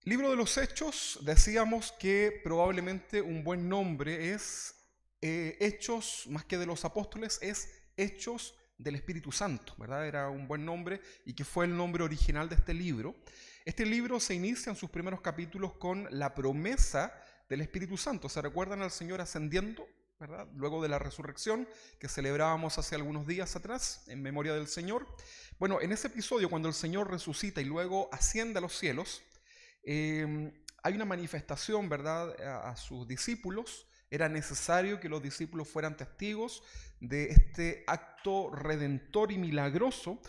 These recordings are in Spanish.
Libro de los Hechos, decíamos que probablemente un buen nombre es Hechos, más que de los apóstoles, es Hechos del Espíritu Santo, ¿verdad? Era un buen nombre y que fue el nombre original de este libro. Este libro se inicia en sus primeros capítulos con la promesa del Espíritu Santo. ¿Se recuerdan al Señor ascendiendo, ¿verdad? Luego de la resurrección que celebrábamos hace algunos días atrás en memoria del Señor. Bueno, en ese episodio, cuando el Señor resucita y luego asciende a los cielos, hay una manifestación, ¿verdad?, a sus discípulos. Era necesario que los discípulos fueran testigos de este acto redentor y milagroso.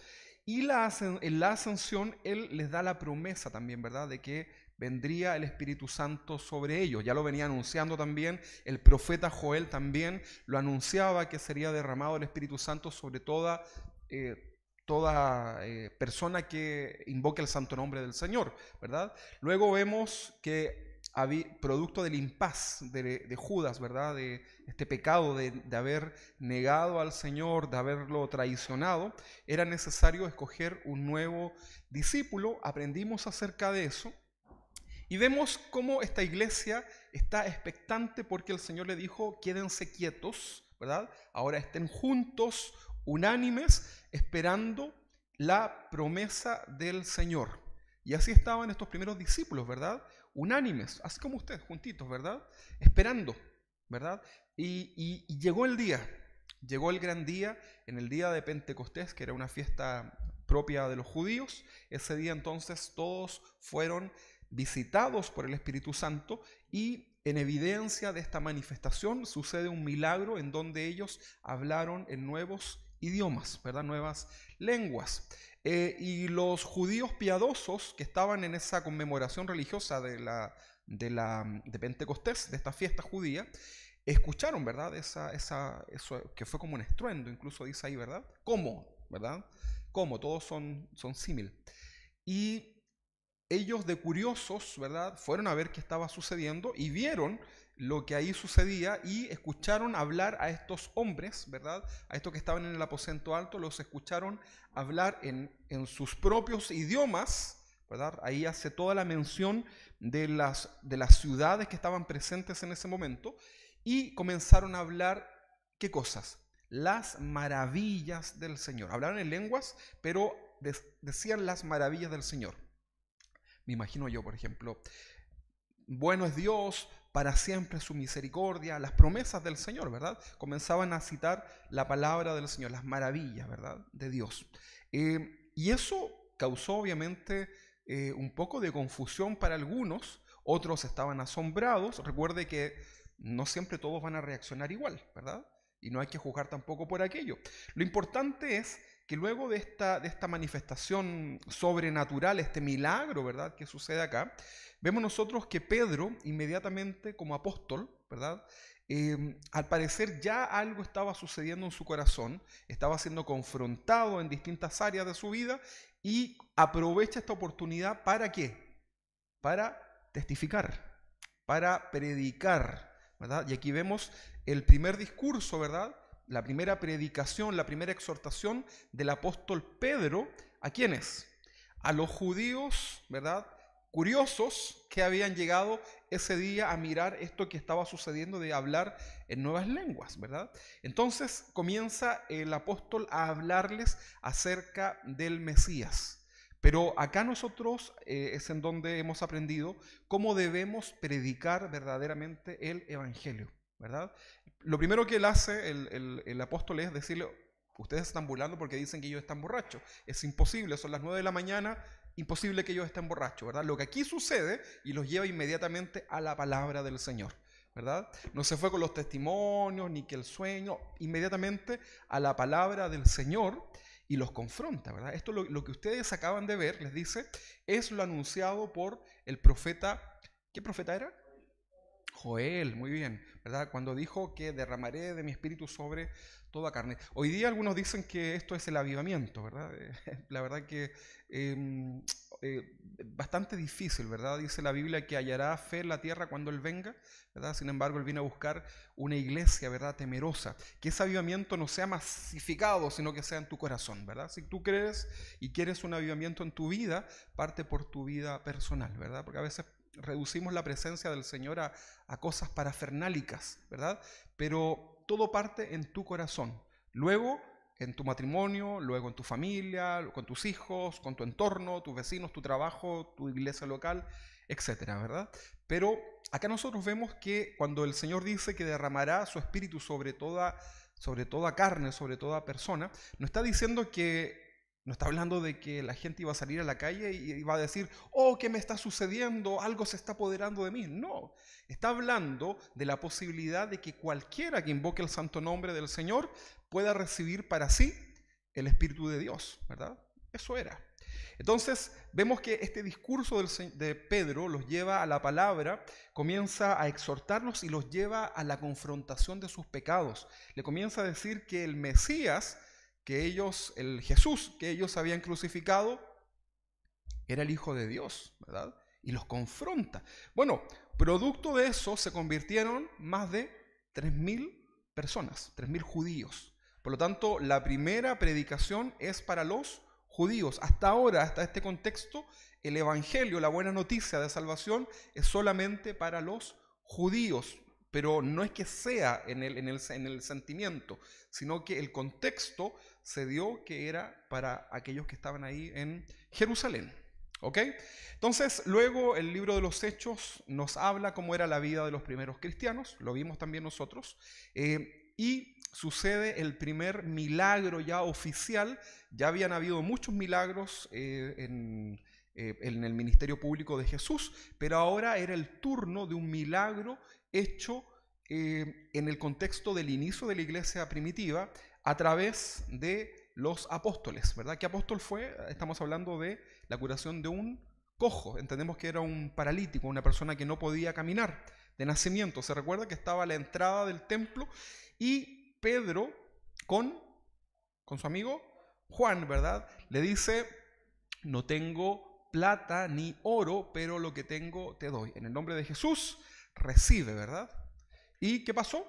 Y en la ascensión Él les da la promesa también, ¿verdad?, de que vendría el Espíritu Santo sobre ellos. Ya lo venía anunciando también, el profeta Joel también lo anunciaba, que sería derramado el Espíritu Santo sobre toda persona que invoque el santo nombre del Señor, ¿verdad? Luego vemos que producto del impas de Judas, ¿verdad? De este pecado de haber negado al Señor, de haberlo traicionado, era necesario escoger un nuevo discípulo. Aprendimos acerca de eso y vemos cómo esta iglesia está expectante porque el Señor le dijo: quédense quietos, ¿verdad? Ahora estén juntos, unánimes, esperando la promesa del Señor. Y así estaban estos primeros discípulos, ¿verdad? Unánimes, así como ustedes, juntitos, ¿verdad? Esperando, ¿verdad? Y llegó el día, llegó el gran día, en el día de Pentecostés, que era una fiesta propia de los judíos. Ese día entonces todos fueron visitados por el Espíritu Santo, y en evidencia de esta manifestación sucede un milagro en donde ellos hablaron en nuevos idiomas, ¿verdad? Nuevas lenguas. Y los judíos piadosos que estaban en esa conmemoración religiosa de Pentecostés, de esta fiesta judía, escucharon, ¿verdad? Eso que fue como un estruendo, incluso dice ahí, ¿verdad? ¿Cómo? ¿Verdad? ¿Cómo? Todos son símil. Y ellos, de curiosos, ¿verdad?, fueron a ver qué estaba sucediendo y vieron lo que ahí sucedía y escucharon hablar a estos hombres, ¿verdad?, a estos que estaban en el aposento alto, los escucharon hablar en sus propios idiomas, ¿verdad? Ahí hace toda la mención de las ciudades que estaban presentes en ese momento, y comenzaron a hablar, ¿qué cosas? Las maravillas del Señor. Hablaron en lenguas, pero decían las maravillas del Señor. Me imagino yo, por ejemplo: bueno es Dios, para siempre su misericordia, las promesas del Señor, ¿verdad? Comenzaban a citar la palabra del Señor, las maravillas, ¿verdad?, de Dios. Y eso causó obviamente un poco de confusión para algunos. Otros estaban asombrados. Recuerde que no siempre todos van a reaccionar igual, ¿verdad? Y no hay que juzgar tampoco por aquello. Lo importante es que luego de esta manifestación sobrenatural, este milagro, ¿verdad?, que sucede acá, vemos nosotros que Pedro, inmediatamente como apóstol, ¿verdad?, al parecer ya algo estaba sucediendo en su corazón, estaba siendo confrontado en distintas áreas de su vida, y aprovecha esta oportunidad. ¿Para qué? Para testificar, para predicar, ¿verdad? Y aquí vemos el primer discurso, ¿verdad? La primera predicación, la primera exhortación del apóstol Pedro. ¿A quiénes? A los judíos, ¿verdad?, curiosos, que habían llegado ese día a mirar esto que estaba sucediendo de hablar en nuevas lenguas, ¿verdad? Entonces comienza el apóstol a hablarles acerca del Mesías. Pero acá nosotros es en donde hemos aprendido cómo debemos predicar verdaderamente el Evangelio, ¿verdad? Lo primero que él hace, el apóstol, es decirle: ustedes están burlando porque dicen que ellos están borrachos. Es imposible, son las 9 de la mañana, imposible que ellos estén borrachos, ¿verdad? Lo que aquí sucede, y los lleva inmediatamente a la palabra del Señor, ¿verdad? No se fue con los testimonios ni que el sueño, inmediatamente a la palabra del Señor, y los confronta, ¿verdad? Esto lo que ustedes acaban de ver, les dice, es lo anunciado por el profeta. ¿Qué profeta era? Joel, muy bien, ¿verdad? Cuando dijo que derramaré de mi espíritu sobre toda carne. Hoy día algunos dicen que esto es el avivamiento, ¿verdad? La verdad que eh, bastante difícil, ¿verdad? Dice la Biblia que hallará fe en la tierra cuando Él venga, ¿verdad? Sin embargo, Él viene a buscar una iglesia, ¿verdad? Temerosa. Que ese avivamiento no sea masificado, sino que sea en tu corazón, ¿verdad? Si tú crees y quieres un avivamiento en tu vida, parte por tu vida personal, ¿verdad? Porque a veces reducimos la presencia del Señor a cosas parafernálicas, ¿verdad? Pero todo parte en tu corazón. Luego, en tu matrimonio, luego en tu familia, con tus hijos, con tu entorno, tus vecinos, tu trabajo, tu iglesia local, etcétera, ¿verdad? Pero acá nosotros vemos que cuando el Señor dice que derramará su espíritu sobre toda carne, sobre toda persona, no está diciendo que no está hablando de que la gente iba a salir a la calle y iba a decir, oh, ¿qué me está sucediendo? Algo se está apoderando de mí. No, está hablando de la posibilidad de que cualquiera que invoque el santo nombre del Señor pueda recibir para sí el Espíritu de Dios, ¿verdad? Eso era. Entonces vemos que este discurso de Pedro los lleva a la palabra, comienza a exhortarlos y los lleva a la confrontación de sus pecados. Le comienza a decir que el Mesías, que ellos, el Jesús que ellos habían crucificado, era el Hijo de Dios, ¿verdad? Y los confronta. Bueno, producto de eso se convirtieron más de 3.000 personas, 3.000 judíos. Por lo tanto, la primera predicación es para los judíos. Hasta ahora, hasta este contexto, el Evangelio, la buena noticia de salvación, es solamente para los judíos. Pero no es que sea en el sentimiento, sino que el contexto se dio que era para aquellos que estaban ahí en Jerusalén. ¿Ok? Entonces, luego el libro de los Hechos nos habla cómo era la vida de los primeros cristianos, lo vimos también nosotros, y sucede el primer milagro ya oficial. Ya habían habido muchos milagros en el ministerio público de Jesús, pero ahora era el turno de un milagro hecho en el contexto del inicio de la iglesia primitiva a través de los apóstoles, ¿verdad? ¿Qué apóstol fue? Estamos hablando de la curación de un cojo. Entendemos que era un paralítico, una persona que no podía caminar de nacimiento. Se recuerda que estaba a la entrada del templo y Pedro con su amigo Juan, ¿verdad? Le dice, no tengo plata ni oro, pero lo que tengo te doy. En el nombre de Jesús, recibe, ¿verdad? ¿Y qué pasó?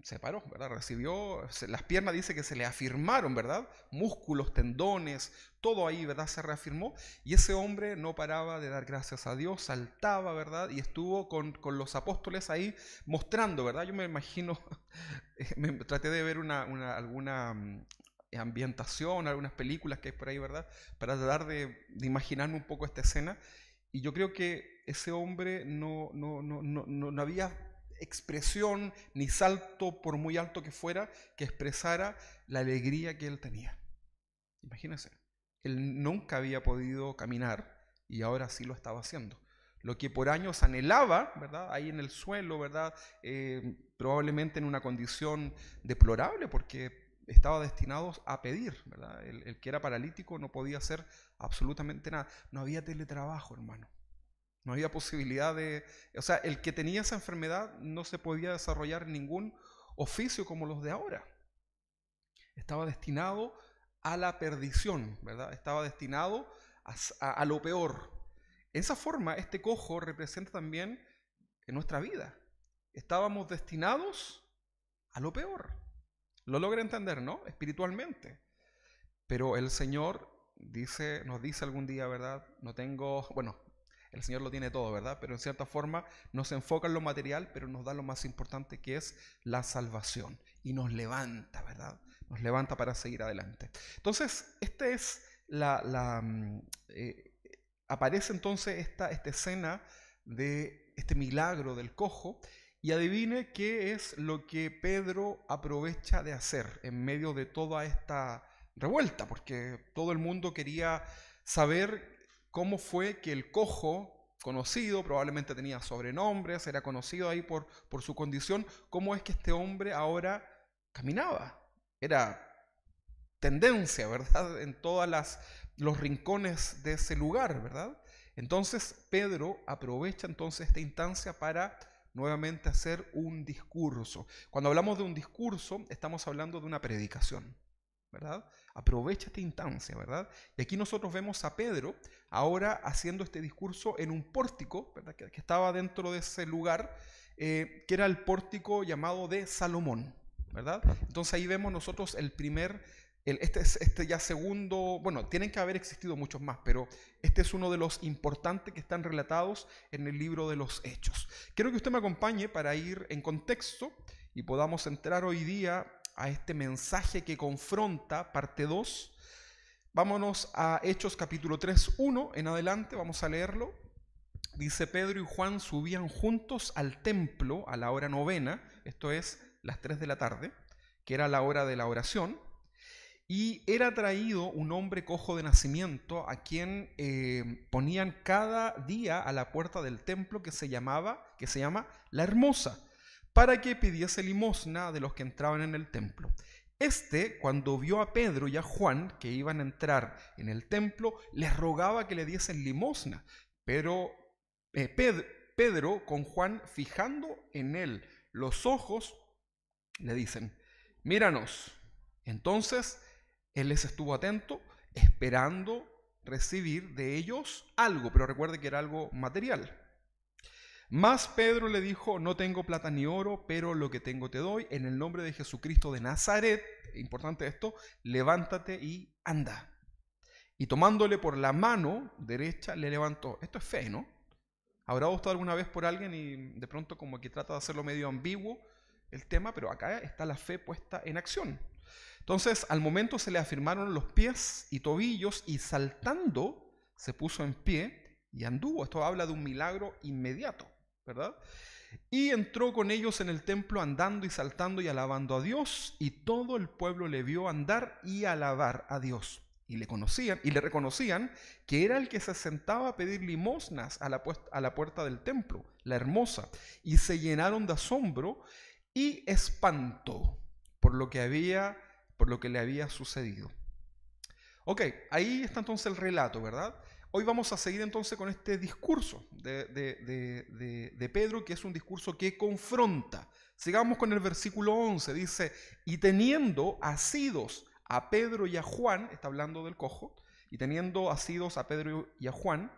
Se paró, ¿verdad? Recibió, las piernas dice que se le afirmaron, ¿verdad? Músculos, tendones, todo ahí, ¿verdad? Se reafirmó y ese hombre no paraba de dar gracias a Dios, saltaba, ¿verdad? Y estuvo con los apóstoles ahí mostrando, ¿verdad? Yo me imagino, traté de ver alguna ambientación, algunas películas que hay por ahí, ¿verdad? Para tratar de imaginarme un poco esta escena y yo creo que ese hombre no había expresión ni salto, por muy alto que fuera, que expresara la alegría que él tenía. Imagínense, él nunca había podido caminar y ahora sí lo estaba haciendo. Lo que por años anhelaba, ¿verdad? Ahí en el suelo, ¿verdad? Probablemente en una condición deplorable porque estaba destinado a pedir, ¿verdad? El que era paralítico no podía hacer absolutamente nada. No había teletrabajo, hermano. No había posibilidad de... O sea, el que tenía esa enfermedad no se podía desarrollar ningún oficio como los de ahora. Estaba destinado a la perdición, ¿verdad? Estaba destinado a lo peor. En esa forma, este cojo representa también en nuestra vida. Estábamos destinados a lo peor. Lo logra entender, ¿no? Espiritualmente. Pero el Señor nos dice algún día, ¿verdad? No tengo... Bueno, el Señor lo tiene todo, ¿verdad? Pero en cierta forma nos enfoca en lo material, pero nos da lo más importante que es la salvación. Y nos levanta, ¿verdad? Nos levanta para seguir adelante. Entonces, esta es aparece entonces esta escena de este milagro del cojo. Y adivine qué es lo que Pedro aprovecha de hacer en medio de toda esta revuelta, porque todo el mundo quería saber cómo fue que el cojo, conocido, probablemente tenía sobrenombres, era conocido ahí por su condición, cómo es que este hombre ahora caminaba. Era tendencia, ¿verdad? En todas los rincones de ese lugar, ¿verdad? Entonces Pedro aprovecha entonces esta instancia para nuevamente hacer un discurso. Cuando hablamos de un discurso, estamos hablando de una predicación, ¿verdad? Aprovecha esta instancia, ¿verdad? Y aquí nosotros vemos a Pedro ahora haciendo este discurso en un pórtico, ¿verdad? Que estaba dentro de ese lugar, que era el pórtico llamado de Salomón, ¿verdad? Entonces ahí vemos nosotros el primer, este ya segundo, bueno, tienen que haber existido muchos más, pero este es uno de los importantes que están relatados en el libro de los Hechos. Quiero que usted me acompañe para ir en contexto y podamos entrar hoy día a este mensaje que confronta, parte 2. Vámonos a Hechos capítulo 3, 1 en adelante, vamos a leerlo. Dice: Pedro y Juan subían juntos al templo a la hora novena, esto es las 3 de la tarde, que era la hora de la oración, y era traído un hombre cojo de nacimiento a quien ponían cada día a la puerta del templo que se llama La Hermosa, para que pidiese limosna de los que entraban en el templo. Cuando vio a Pedro y a Juan que iban a entrar en el templo, les rogaba que le diesen limosna. Pero Pedro, con Juan fijando en él los ojos, le dicen: míranos. Entonces él les estuvo atento, esperando recibir de ellos algo, pero recuerde que era algo material. Mas Pedro le dijo: no tengo plata ni oro, pero lo que tengo te doy. En el nombre de Jesucristo de Nazaret, importante esto, levántate y anda. Y tomándole por la mano derecha, le levantó. Esto es fe, ¿no? ¿Habrá optado alguna vez por alguien y de pronto como que trata de hacerlo medio ambiguo el tema? Pero acá está la fe puesta en acción. Entonces, al momento se le afirmaron los pies y tobillos, y saltando se puso en pie y anduvo. Esto habla de un milagro inmediato, ¿verdad? Y entró con ellos en el templo andando y saltando y alabando a Dios, y todo el pueblo le vio andar y alabar a Dios. Y le reconocían que era el que se sentaba a pedir limosnas a la puerta del templo, La Hermosa, y se llenaron de asombro y espanto por lo que le había sucedido. Ok, ahí está entonces el relato, ¿verdad? Hoy vamos a seguir entonces con este discurso de Pedro, que es un discurso que confronta. Sigamos con el versículo 11, dice: y teniendo asidos a Pedro y a Juan, está hablando del cojo, y teniendo asidos a Pedro y a Juan,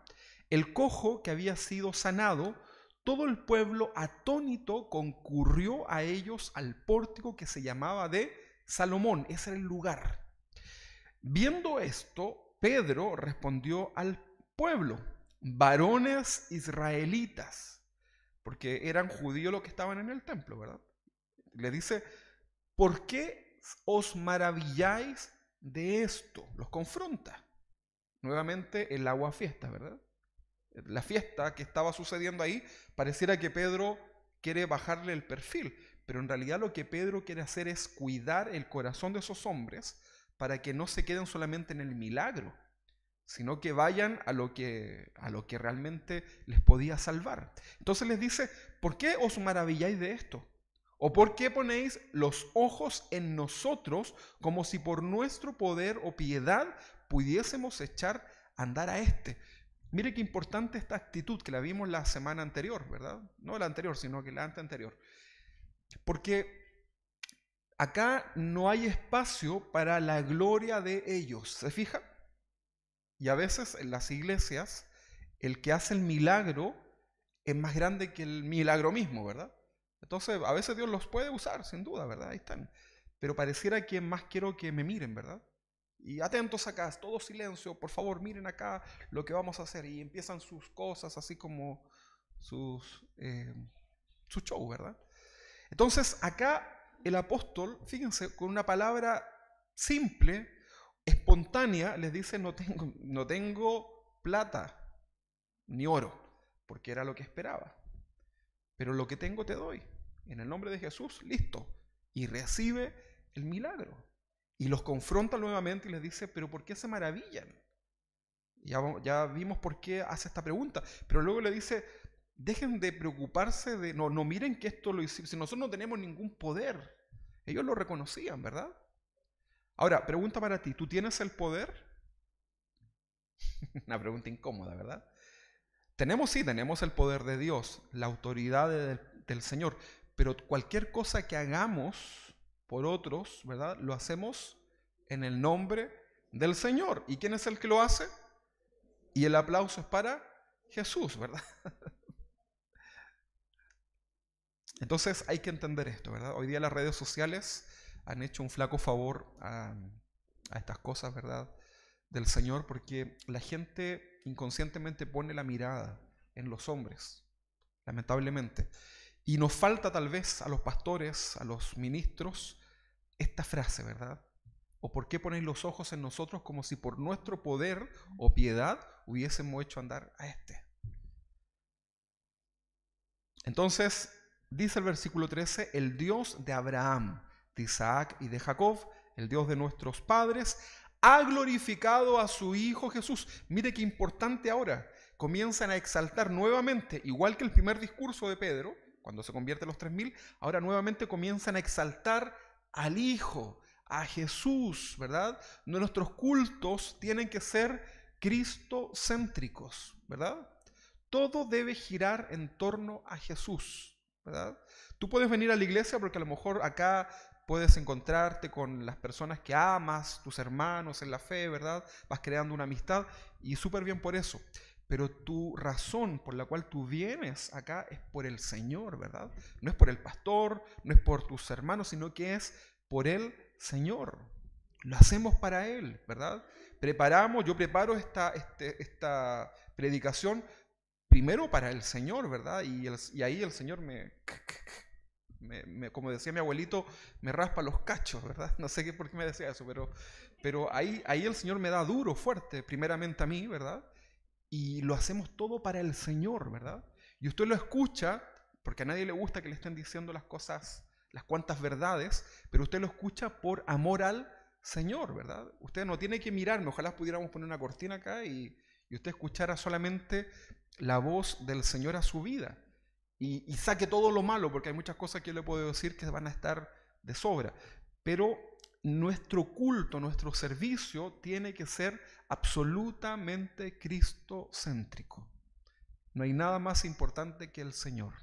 el cojo que había sido sanado, todo el pueblo atónito concurrió a ellos al pórtico que se llamaba de Salomón. Ese era el lugar. Viendo esto, Pedro respondió al pueblo: varones israelitas, porque eran judíos los que estaban en el templo, ¿verdad? Le dice: ¿por qué os maravilláis de esto? Los confronta. Nuevamente el agua fiesta, ¿verdad? La fiesta que estaba sucediendo ahí, pareciera que Pedro quiere bajarle el perfil, pero en realidad lo que Pedro quiere hacer es cuidar el corazón de esos hombres para que no se queden solamente en el milagro, sino que vayan a lo que realmente les podía salvar. Entonces les dice: ¿por qué os maravilláis de esto? ¿O por qué ponéis los ojos en nosotros como si por nuestro poder o piedad pudiésemos echar a andar a este? Mire qué importante esta actitud que la vimos la semana anterior, ¿verdad? No la anterior, sino que la anterior. Porque acá no hay espacio para la gloria de ellos, ¿se fija? Y a veces en las iglesias el que hace el milagro es más grande que el milagro mismo, ¿verdad? Entonces a veces Dios los puede usar, sin duda, ¿verdad? Ahí están. Pero pareciera que más quiero que me miren, ¿verdad? Y atentos acá, todo silencio, por favor, miren acá lo que vamos a hacer. Y empiezan sus cosas, así como su show, ¿verdad? Entonces acá el apóstol, fíjense, con una palabra simple, espontánea, les dice: no tengo plata ni oro, porque era lo que esperaba, pero lo que tengo te doy. En el nombre de Jesús, listo. Y recibe el milagro. Y los confronta nuevamente y les dice: pero ¿por qué se maravillan? Ya vimos por qué hace esta pregunta, pero luego le dice: dejen de preocuparse no miren que esto lo hicimos, si nosotros no tenemos ningún poder. Ellos lo reconocían, ¿verdad? Ahora, pregunta para ti: ¿tú tienes el poder? Una pregunta incómoda, ¿verdad? Sí, tenemos el poder de Dios, la autoridad del Señor, pero cualquier cosa que hagamos por otros, ¿verdad? Lo hacemos en el nombre del Señor. ¿Y quién es el que lo hace? Y el aplauso es para Jesús, ¿verdad? Entonces hay que entender esto, ¿verdad? Hoy día las redes sociales han hecho un flaco favor a estas cosas, ¿verdad? Del Señor, porque la gente inconscientemente pone la mirada en los hombres, lamentablemente. Y nos falta tal vez a los pastores, a los ministros, esta frase, ¿verdad? ¿O por qué ponéis los ojos en nosotros como si por nuestro poder o piedad hubiésemos hecho andar a este? Entonces, dice el versículo 13, el Dios de Abraham, de Isaac y de Jacob, el Dios de nuestros padres, ha glorificado a su Hijo Jesús. Mire qué importante ahora. Comienzan a exaltar nuevamente, igual que el primer discurso de Pedro, cuando se convierte en los 3000, ahora nuevamente comienzan a exaltar al Hijo, a Jesús, ¿verdad? Nuestros cultos tienen que ser cristocéntricos, ¿verdad? Todo debe girar en torno a Jesús, ¿verdad? Tú puedes venir a la iglesia porque a lo mejor acá puedes encontrarte con las personas que amas, tus hermanos en la fe, ¿verdad? Vas creando una amistad y súper bien por eso. Pero tu razón por la cual tú vienes acá es por el Señor, ¿verdad? No es por el pastor, no es por tus hermanos, sino que es por el Señor. Lo hacemos para Él, ¿verdad? Yo preparo esta predicación primero para el Señor, ¿verdad? Y ahí el Señor como decía mi abuelito, me raspa los cachos, ¿verdad? No sé por qué me decía eso, pero ahí el Señor me da duro, fuerte, primeramente a mí, ¿verdad? Y lo hacemos todo para el Señor, ¿verdad? Y usted lo escucha, porque a nadie le gusta que le estén diciendo las cosas, las cuantas verdades, pero usted lo escucha por amor al Señor, ¿verdad? Usted no tiene que mirarme, ojalá pudiéramos poner una cortina acá y usted escuchara solamente la voz del Señor a su vida y saque todo lo malo, porque hay muchas cosas que yo le puedo decir que van a estar de sobra, pero nuestro culto, nuestro servicio tiene que ser absolutamente cristocéntrico. No hay nada más importante que el Señor.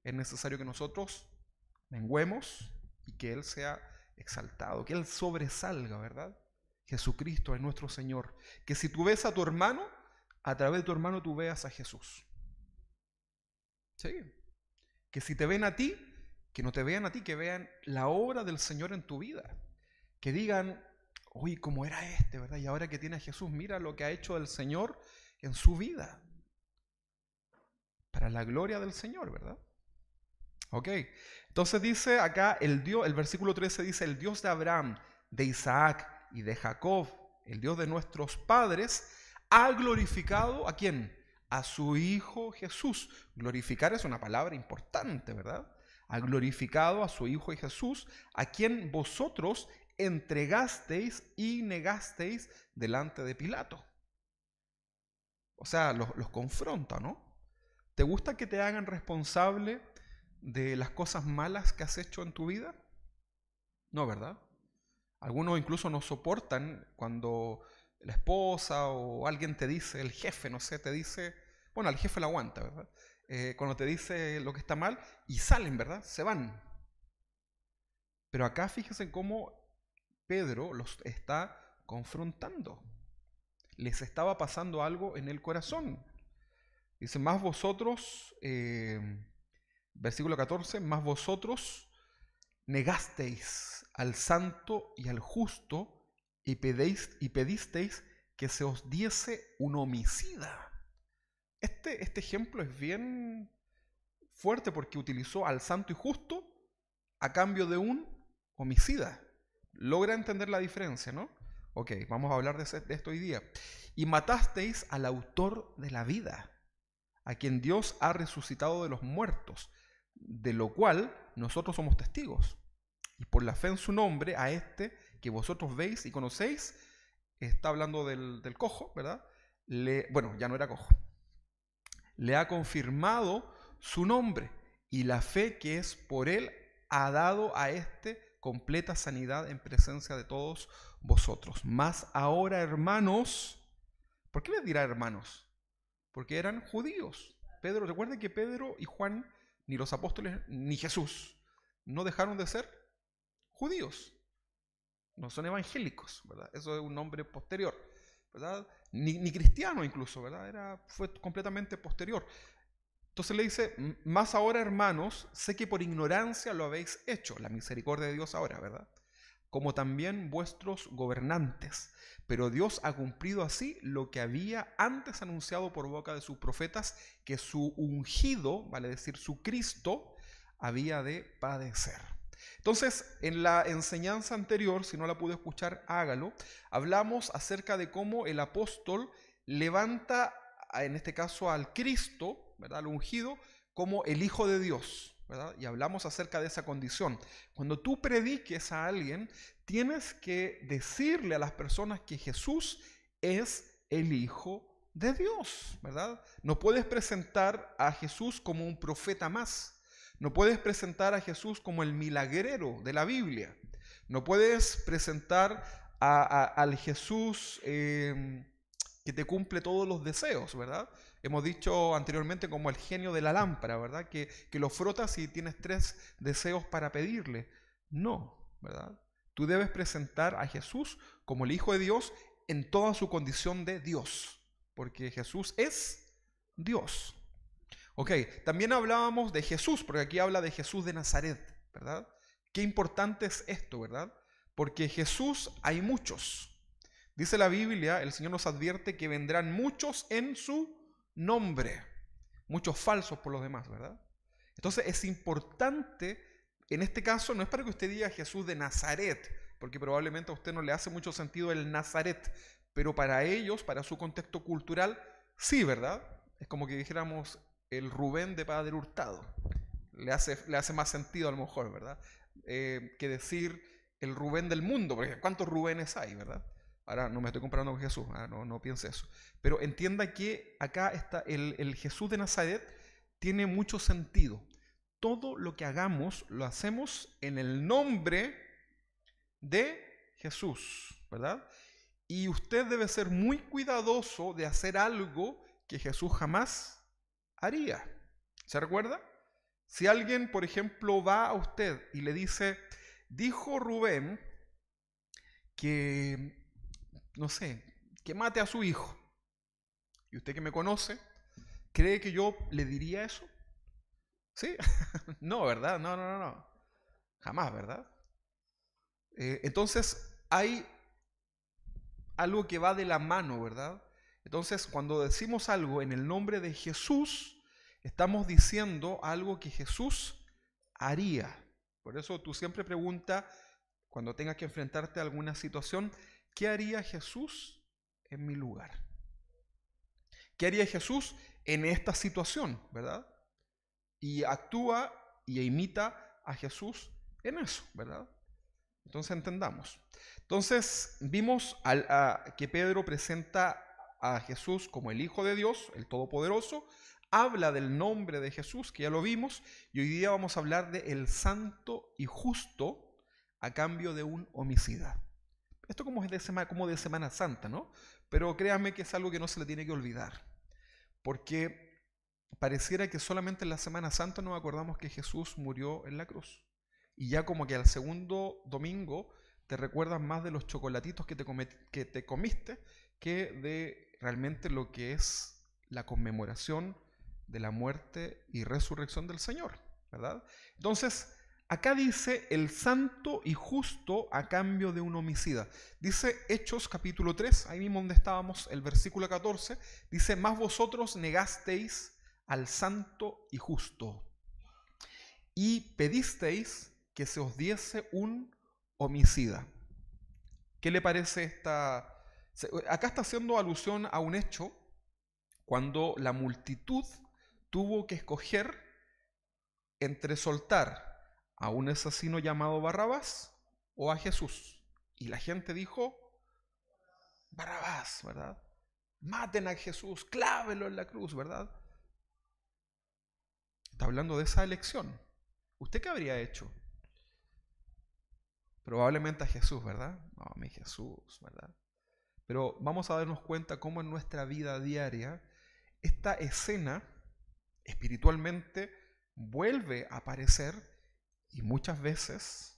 Es necesario que nosotros menguemos y que Él sea exaltado, que Él sobresalga, ¿verdad? Jesucristo es nuestro Señor. Que si tú ves a tu hermano, a través de tu hermano tú veas a Jesús. ¿Sí? Que si te ven a ti, que no te vean a ti, que vean la obra del Señor en tu vida. Que digan, uy, ¿cómo era este, verdad? Y ahora que tiene a Jesús, mira lo que ha hecho el Señor en su vida. Para la gloria del Señor, ¿verdad? Ok. Entonces dice acá el versículo 13 dice, el Dios de Abraham, de Isaac y de Jacob, el Dios de nuestros padres, ha glorificado ¿a quién? A su Hijo Jesús. Glorificar es una palabra importante, ¿verdad? Ha glorificado a su Hijo Jesús, a quien vosotros entregasteis y negasteis delante de Pilato. O sea, los confronta, ¿no? ¿Te gusta que te hagan responsable de las cosas malas que has hecho en tu vida? No, ¿verdad? Algunos incluso no soportan cuando la esposa o alguien te dice, el jefe, no sé, te dice, bueno, al jefe lo aguanta, ¿verdad? Cuando te dice lo que está mal y salen, ¿verdad? Se van. Pero acá fíjense cómo Pedro los está confrontando. Les estaba pasando algo en el corazón. Dice, más vosotros, versículo 14, más vosotros negasteis al santo y al justo y pedisteis que se os diese un homicida. Este ejemplo es bien fuerte porque utilizó al santo y justo a cambio de un homicida. ¿Logra entender la diferencia, no? Ok, vamos a hablar de esto hoy día. Y matasteis al autor de la vida, a quien Dios ha resucitado de los muertos, de lo cual nosotros somos testigos. Y por la fe en su nombre, a este que vosotros veis y conocéis, está hablando del cojo, ¿verdad? Bueno, ya no era cojo. Le ha confirmado su nombre y la fe que es por él ha dado a este completa sanidad en presencia de todos vosotros. Mas ahora, hermanos, ¿Por qué les dirá hermanos? Porque eran judíos. Pedro, recuerden que Pedro y Juan, ni los apóstoles, ni Jesús, no dejaron de ser judíos. No son evangélicos, ¿verdad? Eso es un nombre posterior, ¿verdad? Ni cristiano incluso, ¿verdad? Fue completamente posterior. Entonces le dice, más ahora, hermanos, sé que por ignorancia lo habéis hecho, la misericordia de Dios ahora, ¿verdad? Como también vuestros gobernantes. Pero Dios ha cumplido así lo que había antes anunciado por boca de sus profetas, que su ungido, vale decir su Cristo, había de padecer. Entonces, en la enseñanza anterior, si no la pudo escuchar, hágalo, hablamos acerca de cómo el apóstol levanta, en este caso al Cristo, ¿verdad?, al ungido, como el Hijo de Dios, ¿verdad? Y hablamos acerca de esa condición. Cuando tú prediques a alguien, tienes que decirle a las personas que Jesús es el Hijo de Dios, ¿verdad? No puedes presentar a Jesús como un profeta más. No puedes presentar a Jesús como el milagrero de la Biblia. No puedes presentar al Jesús que te cumple todos los deseos, ¿verdad? Hemos dicho anteriormente como el genio de la lámpara, ¿verdad? Que lo frotas y tienes 3 deseos para pedirle. No, ¿verdad? Tú debes presentar a Jesús como el Hijo de Dios en toda su condición de Dios, porque Jesús es Dios. Ok, también hablábamos de Jesús, porque aquí habla de Jesús de Nazaret, ¿verdad? Qué importante es esto, ¿verdad? Porque Jesús hay muchos. Dice la Biblia, el Señor nos advierte que vendrán muchos en su nombre, muchos falsos por los demás, ¿verdad? Entonces es importante, en este caso, no es para que usted diga Jesús de Nazaret, porque probablemente a usted no le hace mucho sentido el Nazaret, pero para ellos, para su contexto cultural, sí, ¿verdad? Es como que dijéramos el Rubén de Padre Hurtado. Le hace más sentido a lo mejor, ¿verdad? Que decir el Rubén del mundo, porque ¿cuántos Rubénes hay, verdad? Ahora no me estoy comparando con Jesús, no piense eso. Pero entienda que acá está el Jesús de Nazaret tiene mucho sentido. Todo lo que hagamos lo hacemos en el nombre de Jesús, ¿verdad? Y usted debe ser muy cuidadoso de hacer algo que Jesús jamás haría. ¿Se recuerda? Si alguien, por ejemplo, va a usted y le dice, dijo Rubén que, no sé, que mate a su hijo. Y usted que me conoce, ¿cree que yo le diría eso? ¿Sí? No, ¿verdad? No. Jamás, ¿verdad? Entonces, hay algo que va de la mano, ¿verdad? Entonces, cuando decimos algo en el nombre de Jesús, estamos diciendo algo que Jesús haría. Por eso tú siempre pregunta, cuando tengas que enfrentarte a alguna situación, ¿qué haría Jesús en mi lugar? ¿Qué haría Jesús en esta situación, verdad? Y actúa y imita a Jesús en eso, ¿verdad? Entonces entendamos. Entonces vimos que Pedro presenta a Jesús como el Hijo de Dios, el Todopoderoso, habla del nombre de Jesús, que ya lo vimos, y hoy día vamos a hablar de el santo y justo a cambio de un homicida. Esto como de Semana Santa, ¿no? Pero créanme que es algo que no se le tiene que olvidar, porque pareciera que solamente en la Semana Santa nos acordamos que Jesús murió en la cruz. Y ya como que al segundo domingo te recuerdas más de los chocolatitos que te comiste que de realmente lo que es la conmemoración de la muerte y resurrección del Señor, ¿verdad? Entonces, acá dice el santo y justo a cambio de un homicida. Dice Hechos capítulo 3, ahí mismo donde estábamos, el versículo 14, dice, más vosotros negasteis al santo y justo y pedisteis que se os diese un homicida. ¿Qué le parece esta? Acá está haciendo alusión a un hecho cuando la multitud tuvo que escoger entre soltar a un asesino llamado Barrabás o a Jesús. Y la gente dijo, Barrabás, ¿verdad? Maten a Jesús, clávelo en la cruz, ¿verdad? Está hablando de esa elección. ¿Usted qué habría hecho? Probablemente a Jesús, ¿verdad? No, mi Jesús, ¿verdad? Pero vamos a darnos cuenta cómo en nuestra vida diaria esta escena espiritualmente vuelve a aparecer y muchas veces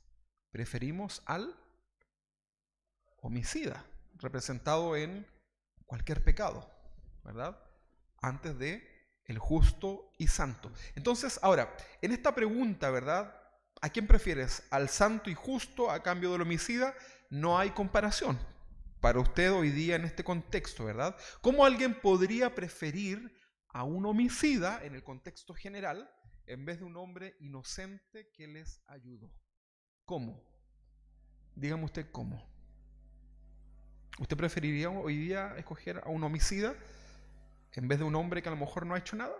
preferimos al homicida, representado en cualquier pecado, ¿verdad? Antes de el justo y santo. Entonces, ahora, en esta pregunta, ¿verdad? ¿A quién prefieres? ¿Al santo y justo a cambio del homicida? No hay comparación para usted hoy día en este contexto, ¿verdad? ¿Cómo alguien podría preferir a un homicida en el contexto general en vez de un hombre inocente que les ayudó? ¿Cómo? Dígame usted cómo. ¿Usted preferiría hoy día escoger a un homicida en vez de un hombre que a lo mejor no ha hecho nada?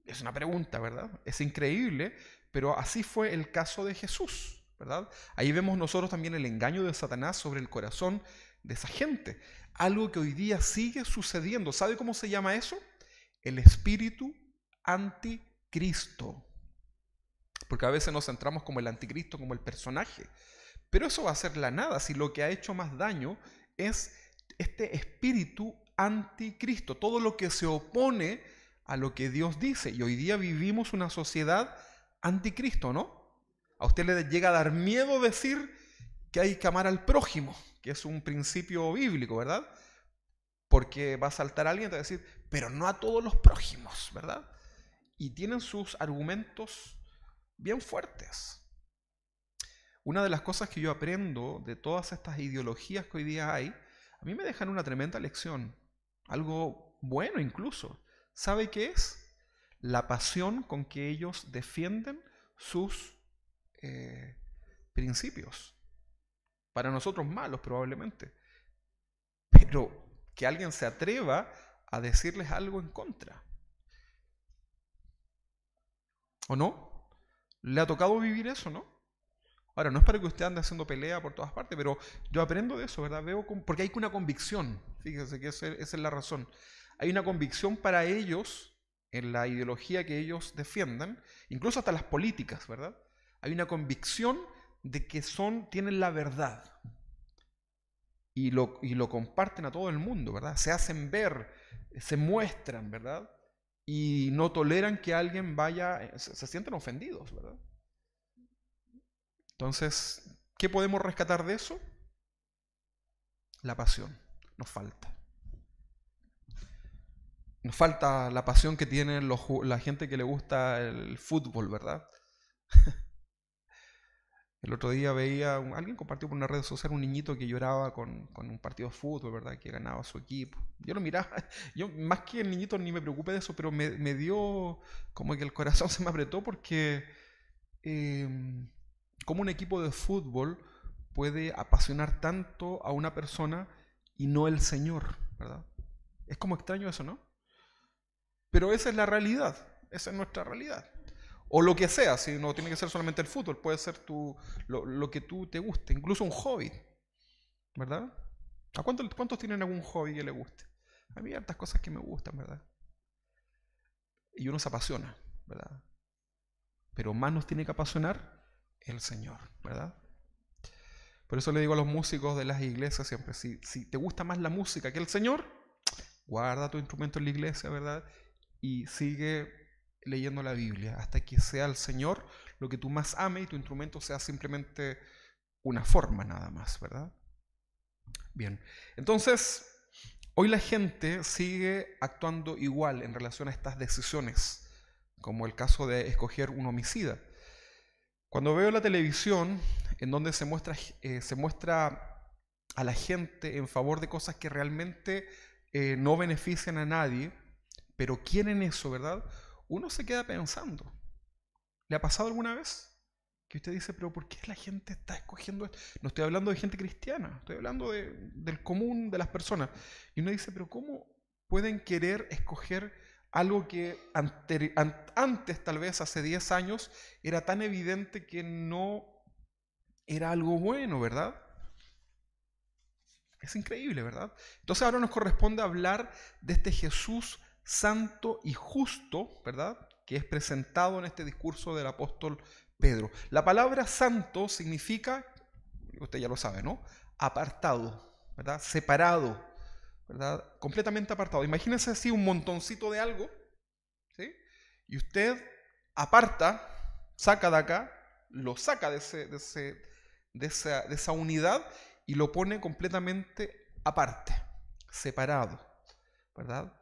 Es una pregunta, ¿verdad? Es increíble, pero así fue el caso de Jesús, ¿verdad? Ahí vemos nosotros también el engaño de Satanás sobre el corazón de esa gente. Algo que hoy día sigue sucediendo. ¿Sabe cómo se llama eso? El espíritu anticristo. Porque a veces nos centramos como el anticristo, como el personaje. Pero eso va a ser la nada si lo que ha hecho más daño es este espíritu anticristo, todo lo que se opone a lo que Dios dice. Y hoy día vivimos una sociedad anticristo, ¿no? A usted le llega a dar miedo decir que hay que amar al prójimo, que es un principio bíblico, ¿verdad? Porque va a saltar alguien y te va a decir, pero no a todos los prójimos, ¿verdad? Y tienen sus argumentos bien fuertes. Una de las cosas que yo aprendo de todas estas ideologías que hoy día hay, a mí me dejan una tremenda lección, algo bueno incluso. ¿Sabe qué es? La pasión con que ellos defienden sus principios. Para nosotros malos probablemente. Pero que alguien se atreva a decirles algo en contra. ¿O no? ¿Le ha tocado vivir eso, no? Ahora, no es para que usted ande haciendo pelea por todas partes, pero yo aprendo de eso, ¿verdad? Porque hay una convicción, fíjese que esa es la razón. Hay una convicción para ellos, en la ideología que ellos defiendan, incluso hasta las políticas, ¿verdad? Hay una convicción de que tienen la verdad y lo comparten a todo el mundo, ¿verdad? Se hacen ver, se muestran, ¿verdad? Y no toleran que alguien vaya, se sienten ofendidos, ¿verdad? Entonces, ¿qué podemos rescatar de eso? La pasión. Nos falta. Nos falta la pasión que tiene la gente que le gusta el fútbol, ¿verdad? El otro día veía, alguien compartió por una red social un niñito que lloraba con un partido de fútbol, ¿verdad? Que ganaba su equipo. Yo lo miraba, yo más que el niñito ni me preocupé de eso, pero me dio como que el corazón se me apretó porque cómo un equipo de fútbol puede apasionar tanto a una persona y no el Señor, ¿verdad? Es como extraño eso, ¿no? Pero esa es la realidad, esa es nuestra realidad. O lo que sea, si no tiene que ser solamente el fútbol, puede ser lo que tú te guste, incluso un hobby, ¿verdad? ¿Cuántos tienen algún hobby que les guste? A mí hay hartas cosas que me gustan, ¿verdad? Y uno se apasiona, ¿verdad? Pero más nos tiene que apasionar el Señor, ¿verdad? Por eso le digo a los músicos de las iglesias siempre, si te gusta más la música que el Señor, guarda tu instrumento en la iglesia, ¿verdad? Y sigue leyendo la Biblia hasta que sea el Señor lo que tú más ames y tu instrumento sea simplemente una forma nada más, ¿verdad? Bien, entonces hoy la gente sigue actuando igual en relación a estas decisiones, como el caso de escoger un homicida. Cuando veo la televisión en donde se muestra a la gente en favor de cosas que realmente no benefician a nadie, pero quieren eso, ¿verdad? Uno se queda pensando. ¿Le ha pasado alguna vez? Que usted dice, pero ¿por qué la gente está escogiendo esto? No estoy hablando de gente cristiana, estoy hablando del común de las personas. Y uno dice, pero ¿cómo pueden querer escoger algo que antes, tal vez hace 10 años, era tan evidente que no era algo bueno, ¿verdad? Es increíble, ¿verdad? Entonces ahora nos corresponde hablar de este Jesús santo y justo, ¿verdad? Que es presentado en este discurso del apóstol Pedro. La palabra santo significa, usted ya lo sabe, ¿no? Apartado, ¿verdad? Separado, ¿verdad? Completamente apartado. Imagínense así un montoncito de algo, ¿sí? Y usted aparta, saca de acá, lo saca de esa unidad y lo pone completamente aparte, separado, ¿verdad?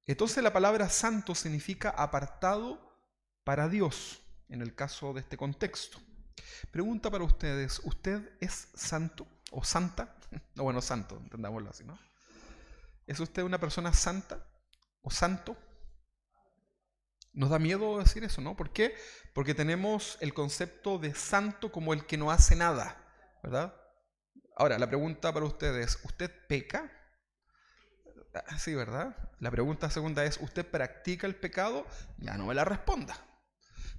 Entonces la palabra santo significa apartado para Dios, en el caso de este contexto. Pregunta para ustedes, ¿usted es santo o santa? No, bueno, santo, entendámoslo así, ¿no? ¿Es usted una persona santa o santo? Nos da miedo decir eso, ¿no? ¿Por qué? Porque tenemos el concepto de santo como el que no hace nada, ¿verdad? Ahora, la pregunta para ustedes, ¿usted peca? Sí, ¿verdad? La pregunta segunda es, ¿usted practica el pecado? Ya no me la responda.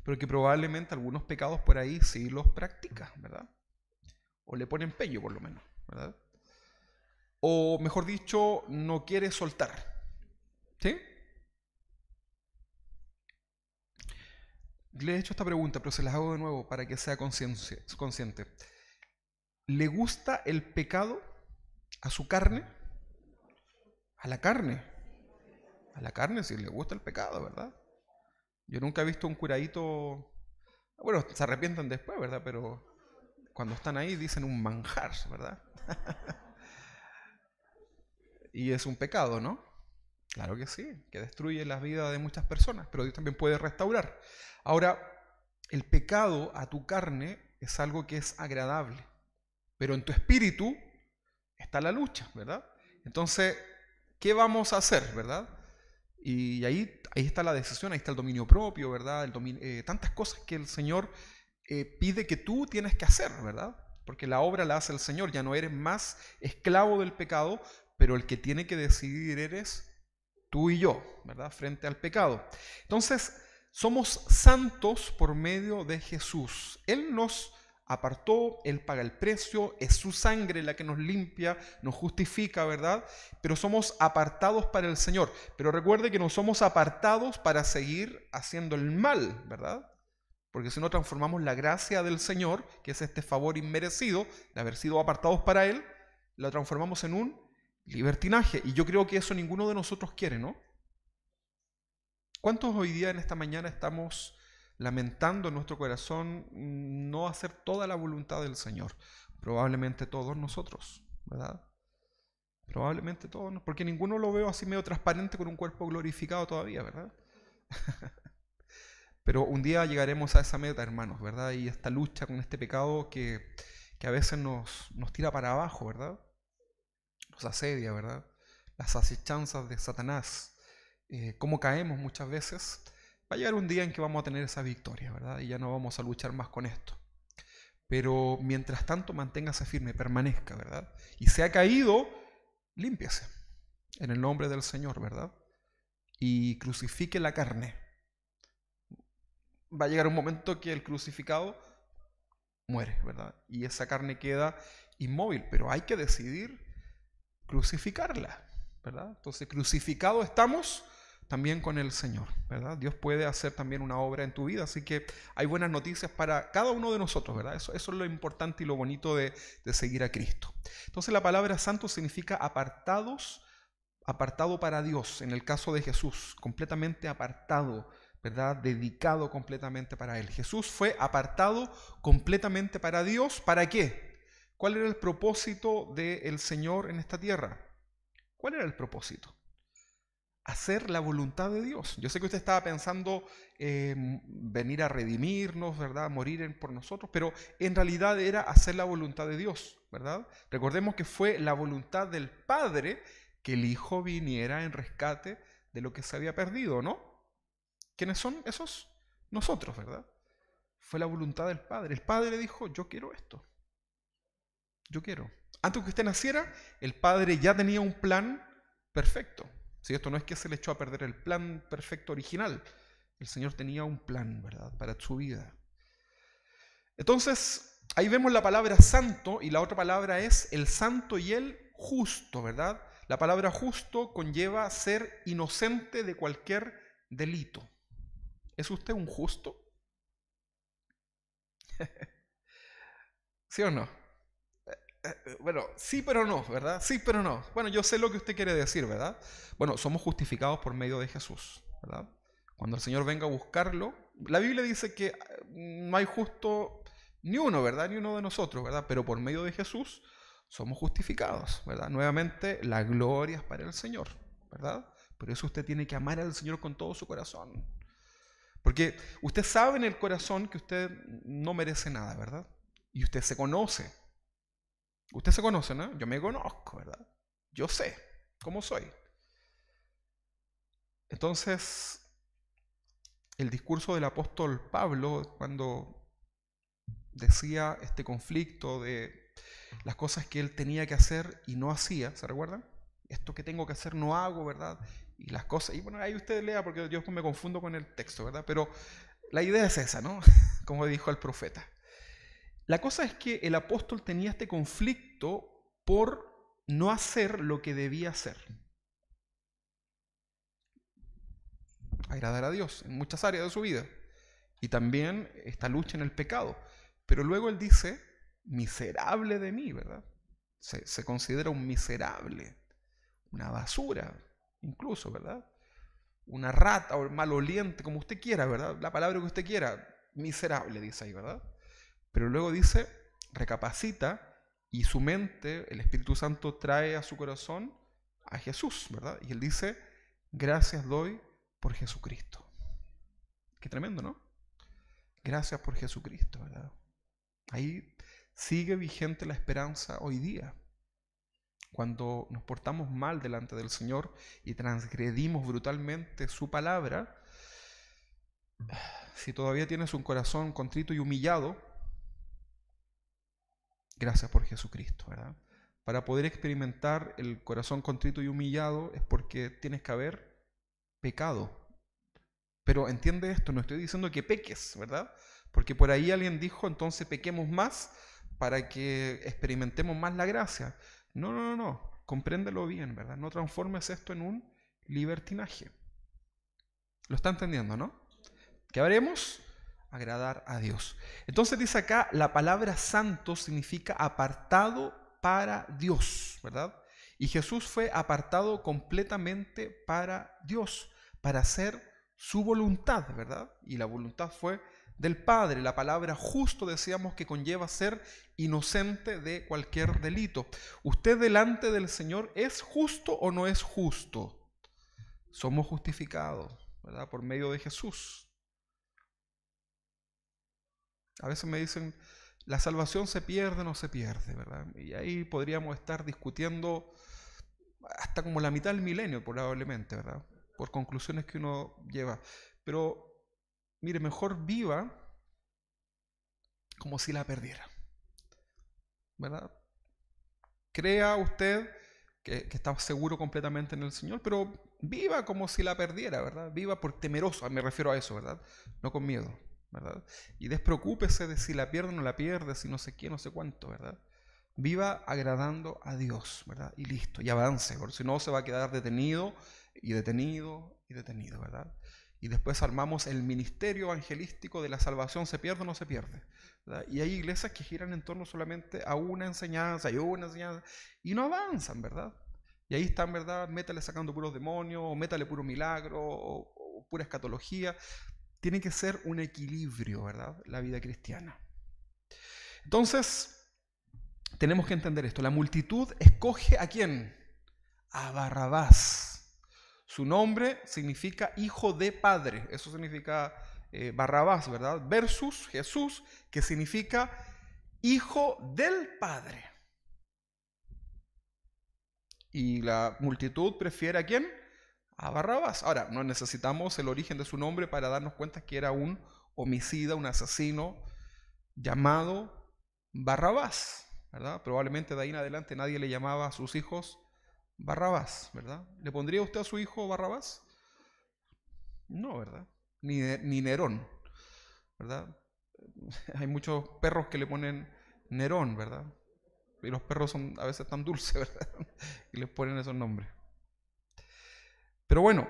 Pero que probablemente algunos pecados por ahí sí los practica, ¿verdad? O le pone empeño por lo menos, ¿verdad? O mejor dicho, no quiere soltar. ¿Sí? Le he hecho esta pregunta, pero se las hago de nuevo para que sea consciente. ¿Le gusta el pecado a su carne? A la carne. A la carne sí le gusta el pecado, ¿verdad? Yo nunca he visto un curadito. Bueno, se arrepienten después, ¿verdad? Pero cuando están ahí dicen un manjar, ¿verdad? Y es un pecado, ¿no? Claro que sí, que destruye la vida de muchas personas, pero Dios también puede restaurar. Ahora, el pecado a tu carne es algo que es agradable, pero en tu espíritu está la lucha, ¿verdad? Entonces, ¿qué vamos a hacer, verdad? Y ahí está la decisión, ahí está el dominio propio, ¿verdad? Tantas cosas que el Señor pide que tú tienes que hacer, ¿verdad? Porque la obra la hace el Señor, ya no eres más esclavo del pecado, pero el que tiene que decidir eres tú y yo, ¿verdad? Frente al pecado. Entonces, somos santos por medio de Jesús. Él nos apartó, Él paga el precio, es su sangre la que nos limpia, nos justifica, ¿verdad? Pero somos apartados para el Señor. Pero recuerde que no somos apartados para seguir haciendo el mal, ¿verdad? Porque si no transformamos la gracia del Señor, que es este favor inmerecido de haber sido apartados para Él, la transformamos en un libertinaje. Y yo creo que eso ninguno de nosotros quiere, ¿no? ¿Cuántos hoy día en esta mañana estamos lamentando en nuestro corazón no hacer toda la voluntad del Señor? Probablemente todos nosotros, ¿verdad? Probablemente todos, porque ninguno lo veo así medio transparente con un cuerpo glorificado todavía, ¿verdad? Pero un día llegaremos a esa meta, hermanos, ¿verdad? Y esta lucha con este pecado que a veces nos tira para abajo, ¿verdad? Nos asedia, ¿verdad? Las asechanzas de Satanás, cómo caemos muchas veces. Va a llegar un día en que vamos a tener esa victoria, ¿verdad? Y ya no vamos a luchar más con esto. Pero mientras tanto, manténgase firme, permanezca, ¿verdad? Y se ha caído, límpiese en el nombre del Señor, ¿verdad? Y crucifique la carne. Va a llegar un momento que el crucificado muere, ¿verdad? Y esa carne queda inmóvil, pero hay que decidir crucificarla, ¿verdad? Entonces, crucificados estamos también con el Señor, ¿verdad? Dios puede hacer también una obra en tu vida, así que hay buenas noticias para cada uno de nosotros, ¿verdad? Eso es lo importante y lo bonito de seguir a Cristo. Entonces, la palabra santo significa apartados, apartado para Dios, en el caso de Jesús, completamente apartado, ¿verdad? Dedicado completamente para Él. Jesús fue apartado completamente para Dios. ¿Para qué? ¿Cuál era el propósito del Señor en esta tierra? ¿Cuál era el propósito? Hacer la voluntad de Dios. Yo sé que usted estaba pensando venir a redimirnos, ¿verdad? Morir por nosotros, pero en realidad era hacer la voluntad de Dios, ¿verdad? Recordemos que fue la voluntad del Padre que el Hijo viniera en rescate de lo que se había perdido, ¿no? ¿Quiénes son esos? Nosotros, ¿verdad? Fue la voluntad del Padre. El Padre dijo, yo quiero esto. Yo quiero. Antes que usted naciera, el Padre ya tenía un plan perfecto. Si esto no es que se le echó a perder el plan perfecto original. El Señor tenía un plan, ¿verdad? Para su vida. Entonces, ahí vemos la palabra santo y la otra palabra es el santo y el justo, ¿verdad? La palabra justo conlleva ser inocente de cualquier delito. ¿Es usted un justo? ¿Sí o no? Bueno, sí, pero no, ¿verdad? Sí, pero no. Bueno, yo sé lo que usted quiere decir, ¿verdad? Bueno, somos justificados por medio de Jesús, ¿verdad? Cuando el Señor venga a buscarlo, la Biblia dice que no hay justo ni uno, ¿verdad? Ni uno de nosotros, ¿verdad? Pero por medio de Jesús somos justificados, ¿verdad? Nuevamente, la gloria es para el Señor, ¿verdad? Por eso usted tiene que amar al Señor con todo su corazón. Porque usted sabe en el corazón que usted no merece nada, ¿verdad? Y usted se conoce. Usted se conoce, ¿no? Yo me conozco, ¿verdad? Yo sé cómo soy. Entonces, el discurso del apóstol Pablo, cuando decía este conflicto de las cosas que él tenía que hacer y no hacía, ¿se recuerdan? Esto que tengo que hacer no hago, ¿verdad? Y las cosas, y bueno, ahí usted lea porque yo me confundo con el texto, ¿verdad? Pero la idea es esa, ¿no? Como dijo el profeta. La cosa es que el apóstol tenía este conflicto por no hacer lo que debía hacer. Agradar a Dios en muchas áreas de su vida. Y también esta lucha en el pecado. Pero luego él dice, miserable de mí, ¿verdad? Se considera un miserable, una basura, incluso, ¿verdad? Una rata o maloliente, como usted quiera, ¿verdad? La palabra que usted quiera, miserable, dice ahí, ¿verdad? Pero luego dice, recapacita y su mente, el Espíritu Santo trae a su corazón a Jesús, ¿verdad? Y él dice, gracias doy por Jesucristo. Qué tremendo, ¿no? Gracias por Jesucristo, ¿verdad? Ahí sigue vigente la esperanza hoy día. Cuando nos portamos mal delante del Señor y transgredimos brutalmente su palabra, si todavía tienes un corazón contrito y humillado, gracias por Jesucristo, ¿verdad? Para poder experimentar el corazón contrito y humillado es porque tienes que haber pecado. Pero entiende esto, no estoy diciendo que peques, ¿verdad? Porque por ahí alguien dijo, entonces pequemos más para que experimentemos más la gracia. No, no, no, no. Compréndelo bien, ¿verdad? No transformes esto en un libertinaje. ¿Lo está entendiendo, no? ¿Qué haremos? Agradar a Dios. Entonces dice acá, la palabra santo significa apartado para Dios, ¿verdad? Y Jesús fue apartado completamente para Dios, para hacer su voluntad, ¿verdad? Y la voluntad fue del Padre. La palabra justo decíamos que conlleva ser inocente de cualquier delito. ¿Usted delante del Señor es justo o no es justo? Somos justificados, ¿verdad? Por medio de Jesús. A veces me dicen, la salvación se pierde o no se pierde, ¿verdad? Y ahí podríamos estar discutiendo hasta como la mitad del milenio probablemente, ¿verdad? Por conclusiones que uno lleva. Pero, mire, mejor viva como si la perdiera, ¿verdad? Crea usted que está seguro completamente en el Señor, pero viva como si la perdiera, ¿verdad? Viva por temeroso, me refiero a eso, ¿verdad? No con miedo, ¿verdad? Y despreocúpese de si la pierde o no la pierde, si no sé qué, no sé cuánto, ¿verdad? Viva agradando a Dios, ¿verdad? Y listo, y avance, porque si no se va a quedar detenido y detenido y detenido, ¿verdad? Y después armamos el ministerio evangelístico de la salvación, ¿se pierde o no se pierde? ¿Verdad? Y hay iglesias que giran en torno solamente a una enseñanza y no avanzan, ¿verdad? Y ahí están, ¿verdad? Métale sacando puros demonios, o métale puro milagro, o pura escatología. Tiene que ser un equilibrio, ¿verdad? La vida cristiana. Entonces, tenemos que entender esto. La multitud escoge ¿a quién? A Barrabás. Su nombre significa hijo de padre. Eso significa Barrabás, ¿verdad? Versus Jesús, que significa hijo del Padre. Y la multitud prefiere ¿a quién? A Barrabás. Ahora, no necesitamos el origen de su nombre para darnos cuenta que era un homicida, un asesino llamado Barrabás, ¿verdad? Probablemente de ahí en adelante nadie le llamaba a sus hijos Barrabás, ¿verdad? ¿Le pondría usted a su hijo Barrabás? No, ¿verdad? Ni Nerón, ¿verdad? Hay muchos perros que le ponen Nerón, ¿verdad? Y los perros son a veces tan dulces, ¿verdad? Y les ponen esos nombres. Pero bueno,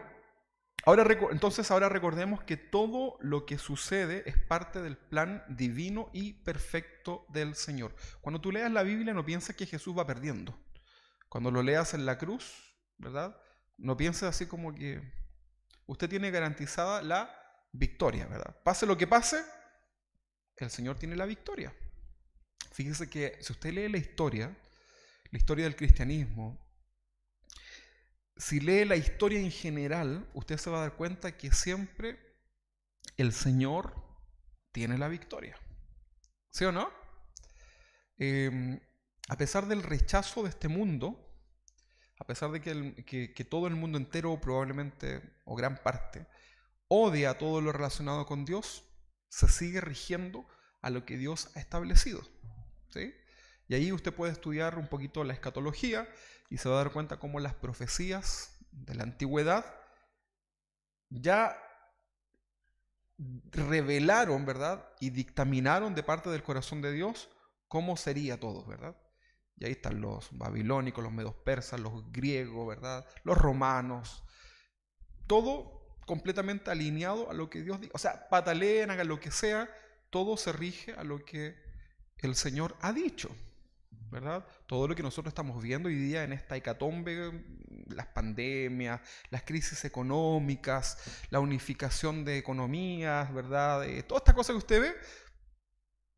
Entonces ahora recordemos que todo lo que sucede es parte del plan divino y perfecto del Señor. Cuando tú leas la Biblia no pienses que Jesús va perdiendo. Cuando lo leas en la cruz, ¿verdad? No pienses así como que usted tiene garantizada la victoria, ¿verdad? Pase lo que pase, el Señor tiene la victoria. Fíjese que si usted lee la historia del cristianismo, si lee la historia en general, usted se va a dar cuenta que siempre el Señor tiene la victoria. ¿Sí o no? A pesar del rechazo de este mundo, a pesar de que todo el mundo entero probablemente, o gran parte, odia todo lo relacionado con Dios, se sigue rigiendo a lo que Dios ha establecido. ¿Sí? Y ahí usted puede estudiar un poquito la escatología y se va a dar cuenta cómo las profecías de la antigüedad ya revelaron, ¿verdad? Y dictaminaron de parte del corazón de Dios cómo sería todo, ¿verdad? Y ahí están los babilónicos, los medos persas, los griegos, ¿verdad? Los romanos. Todo completamente alineado a lo que Dios dice. O sea, pataleen, hagan lo que sea, todo se rige a lo que el Señor ha dicho, ¿verdad? Todo lo que nosotros estamos viendo hoy día en esta hecatombe, las pandemias, las crisis económicas, la unificación de economías, ¿verdad? Toda esta cosa que usted ve,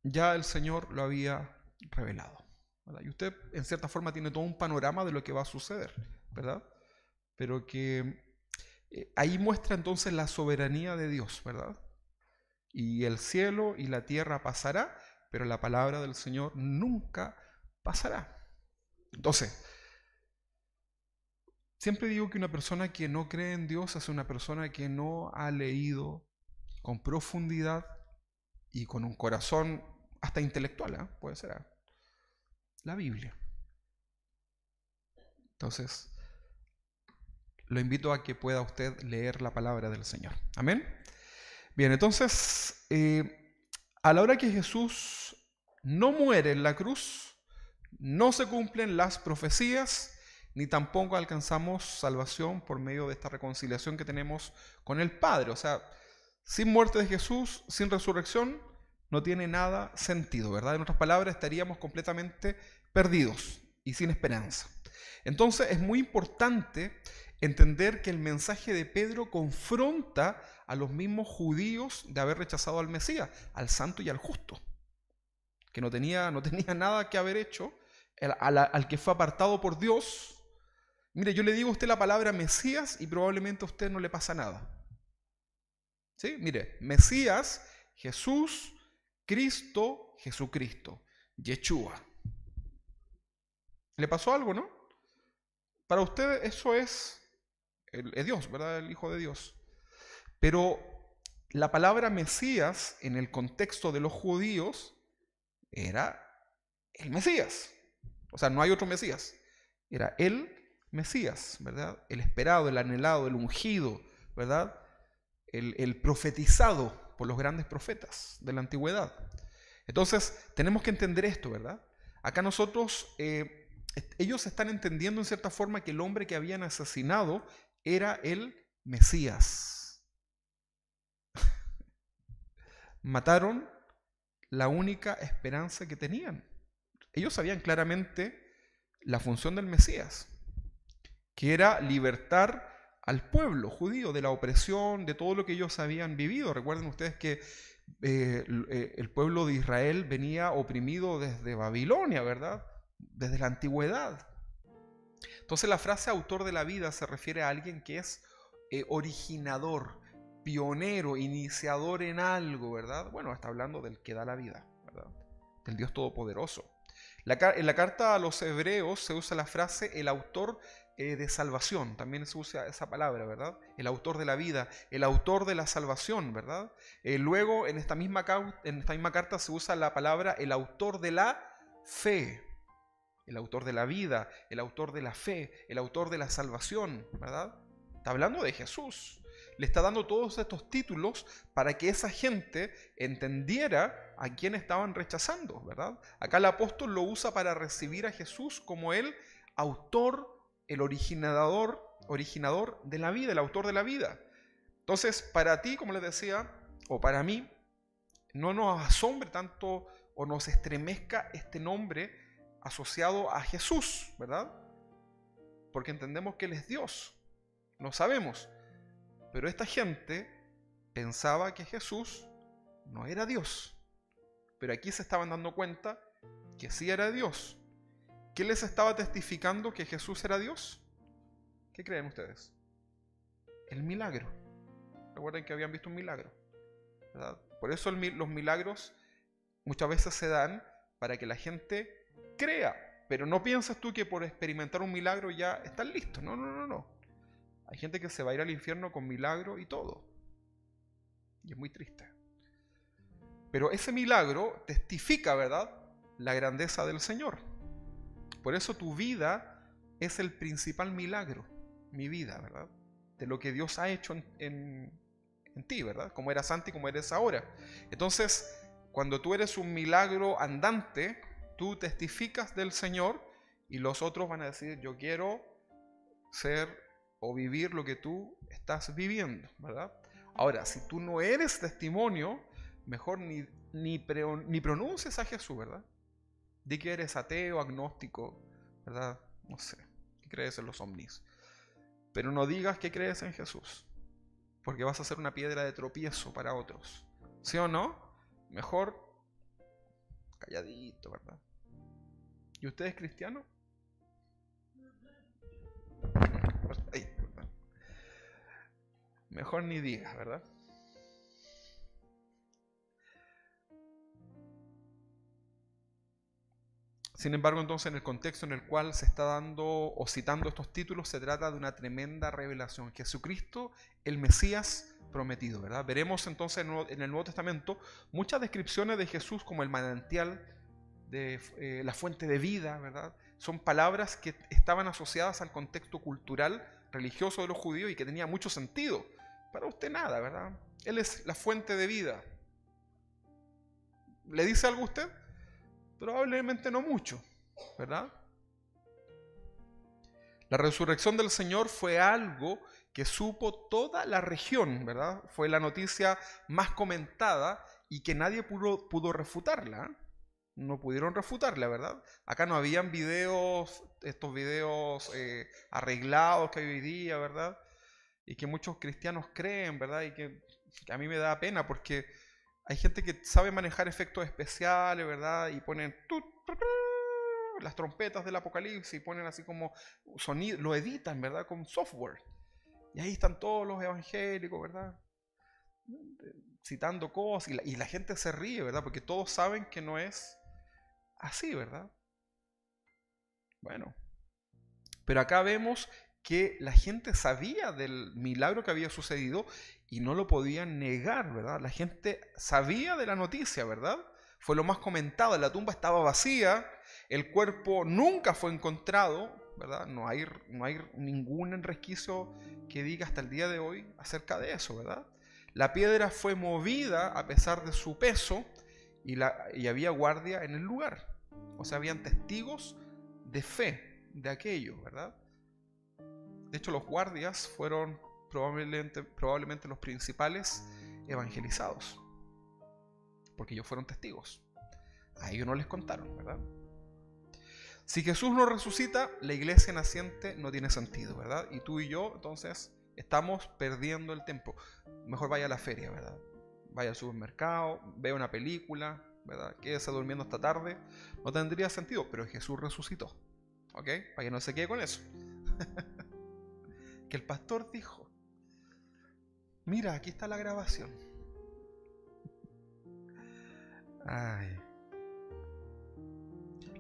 ya el Señor lo había revelado, ¿verdad? Y usted en cierta forma tiene todo un panorama de lo que va a suceder, ¿verdad? Pero que ahí muestra entonces la soberanía de Dios, ¿verdad? Y el cielo y la tierra pasará, pero la palabra del Señor nunca pasará. Entonces, siempre digo que una persona que no cree en Dios es una persona que no ha leído con profundidad y con un corazón hasta intelectual, ¿eh? Puede ser, ¿eh? La Biblia. Entonces, lo invito a que pueda usted leer la palabra del Señor. Amén. Bien, entonces, a la hora que Jesús no muere en la cruz, no se cumplen las profecías, ni tampoco alcanzamos salvación por medio de esta reconciliación que tenemos con el Padre. O sea, sin muerte de Jesús, sin resurrección, no tiene nada sentido, ¿verdad? En otras palabras, estaríamos completamente perdidos y sin esperanza. Entonces, es muy importante entender que el mensaje de Pedro confronta a los mismos judíos de haber rechazado al Mesías, al santo y al justo, que no tenía nada que haber hecho, al que fue apartado por Dios. Mire, yo le digo a usted la palabra Mesías y probablemente a usted no le pasa nada. ¿Sí? Mire, Mesías, Jesús, Cristo, Jesucristo, Yeshua. ¿Le pasó algo, no? Para usted eso es Dios, ¿verdad? El Hijo de Dios. Pero la palabra Mesías, en el contexto de los judíos, era el Mesías. O sea, no hay otro Mesías. Era el Mesías, ¿verdad? El esperado, el anhelado, el ungido, ¿verdad? El profetizado por los grandes profetas de la antigüedad. Entonces, tenemos que entender esto, ¿verdad? Acá nosotros, ellos están entendiendo en cierta forma que el hombre que habían asesinado era el Mesías. Mataron la única esperanza que tenían. Ellos sabían claramente la función del Mesías, que era libertar al pueblo judío de la opresión, de todo lo que ellos habían vivido. Recuerden ustedes que el pueblo de Israel venía oprimido desde Babilonia, ¿verdad? Desde la antigüedad. Entonces la frase autor de la vida se refiere a alguien que es originador, pionero, iniciador en algo, ¿verdad? Bueno, está hablando del que da la vida, ¿verdad? Del Dios Todopoderoso. En la carta a los hebreos se usa la frase el autor de salvación, también se usa esa palabra, ¿verdad? El autor de la vida, el autor de la salvación, ¿verdad? Luego en esta misma carta se usa la palabra el autor de la fe, el autor de la vida, el autor de la fe, el autor de la salvación, ¿verdad? Está hablando de Jesús. Le está dando todos estos títulos para que esa gente entendiera a quién estaban rechazando, ¿verdad? Acá el apóstol lo usa para recibir a Jesús como el autor, el originador de la vida, el autor de la vida. Entonces, para ti, como les decía, o para mí, no nos asombre tanto o nos estremezca este nombre asociado a Jesús, ¿verdad? Porque entendemos que Él es Dios, no sabemos. Pero esta gente pensaba que Jesús no era Dios. Pero aquí se estaban dando cuenta que sí era Dios. ¿Qué les estaba testificando que Jesús era Dios? ¿Qué creen ustedes? El milagro. Recuerden que habían visto un milagro, ¿verdad? Por eso los milagros muchas veces se dan para que la gente crea. Pero no piensas tú que por experimentar un milagro ya están listos. No, no, no, no. Hay gente que se va a ir al infierno con milagro y todo. Y es muy triste. Pero ese milagro testifica, ¿verdad?, la grandeza del Señor. Por eso tu vida es el principal milagro. Mi vida, ¿verdad? De lo que Dios ha hecho en ti, ¿verdad? Como eras antes y como eres ahora. Entonces, cuando tú eres un milagro andante, tú testificas del Señor y los otros van a decir, yo quiero ser o vivir lo que tú estás viviendo, ¿verdad? Ahora, si tú no eres testimonio, mejor ni pronuncies a Jesús, ¿verdad? Di que eres ateo, agnóstico, ¿verdad? No sé, que crees en los ovnis. Pero no digas que crees en Jesús, porque vas a ser una piedra de tropiezo para otros. ¿Sí o no? Mejor calladito, ¿verdad? ¿Y usted es cristiano? Mejor ni digas, ¿verdad? Sin embargo, entonces, en el contexto en el cual se está dando o citando estos títulos, se trata de una tremenda revelación. Jesucristo, el Mesías prometido, ¿verdad? Veremos entonces en el Nuevo Testamento muchas descripciones de Jesús como el manantial, de la fuente de vida, ¿verdad? Son palabras que estaban asociadas al contexto cultural, religioso de los judíos y que tenía mucho sentido. Para usted nada, ¿verdad? Él es la fuente de vida. ¿Le dice algo a usted? Probablemente no mucho, ¿verdad? La resurrección del Señor fue algo que supo toda la región, ¿verdad? Fue la noticia más comentada y que nadie pudo refutarla. No pudieron refutarla, ¿verdad? Acá no habían videos, estos videos arreglados que hay hoy día, ¿verdad? Y que muchos cristianos creen, ¿verdad? Y que a mí me da pena porque hay gente que sabe manejar efectos especiales, ¿verdad? Y ponen las trompetas del apocalipsis y ponen así como sonido, lo editan, ¿verdad? Con software. Y ahí están todos los evangélicos, ¿verdad? Citando cosas y la gente se ríe, ¿verdad? Porque todos saben que no es así, ¿verdad? Bueno, pero acá vemos que la gente sabía del milagro que había sucedido y no lo podían negar, ¿verdad? La gente sabía de la noticia, ¿verdad? Fue lo más comentado, la tumba estaba vacía, el cuerpo nunca fue encontrado, ¿verdad? No hay ningún resquicio que diga hasta el día de hoy acerca de eso, ¿verdad? La piedra fue movida a pesar de su peso y había guardia en el lugar. O sea, habían testigos de fe de aquello, ¿verdad? De hecho, los guardias fueron probablemente los principales evangelizados, porque ellos fueron testigos. A ellos no les contaron, ¿verdad? Si Jesús no resucita, la iglesia naciente no tiene sentido, ¿verdad? Y tú y yo, entonces, estamos perdiendo el tiempo. Mejor vaya a la feria, ¿verdad? Vaya al supermercado, vea una película, ¿verdad? Quédese durmiendo hasta tarde. No tendría sentido, pero Jesús resucitó, ¿ok? Para que no se quede con eso. Que el pastor dijo, mira, aquí está la grabación. Ay.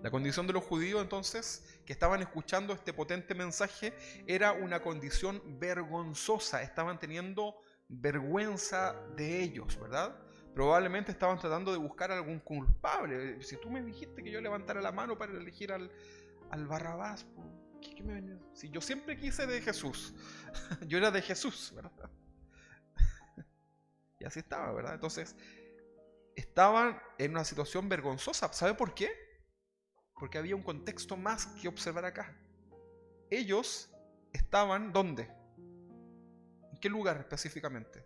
La condición de los judíos entonces que estaban escuchando este potente mensaje era una condición vergonzosa. Estaban teniendo vergüenza de ellos, ¿verdad? Probablemente estaban tratando de buscar a algún culpable. Si tú me dijiste que yo levantara la mano para elegir al Barrabás, ¿qué me venía? Si yo siempre quise de Jesús, yo era de Jesús, ¿verdad? Y así estaba, ¿verdad? Entonces, estaban en una situación vergonzosa. ¿Sabe por qué? Porque había un contexto más que observar acá. Ellos estaban, ¿dónde? ¿En qué lugar específicamente?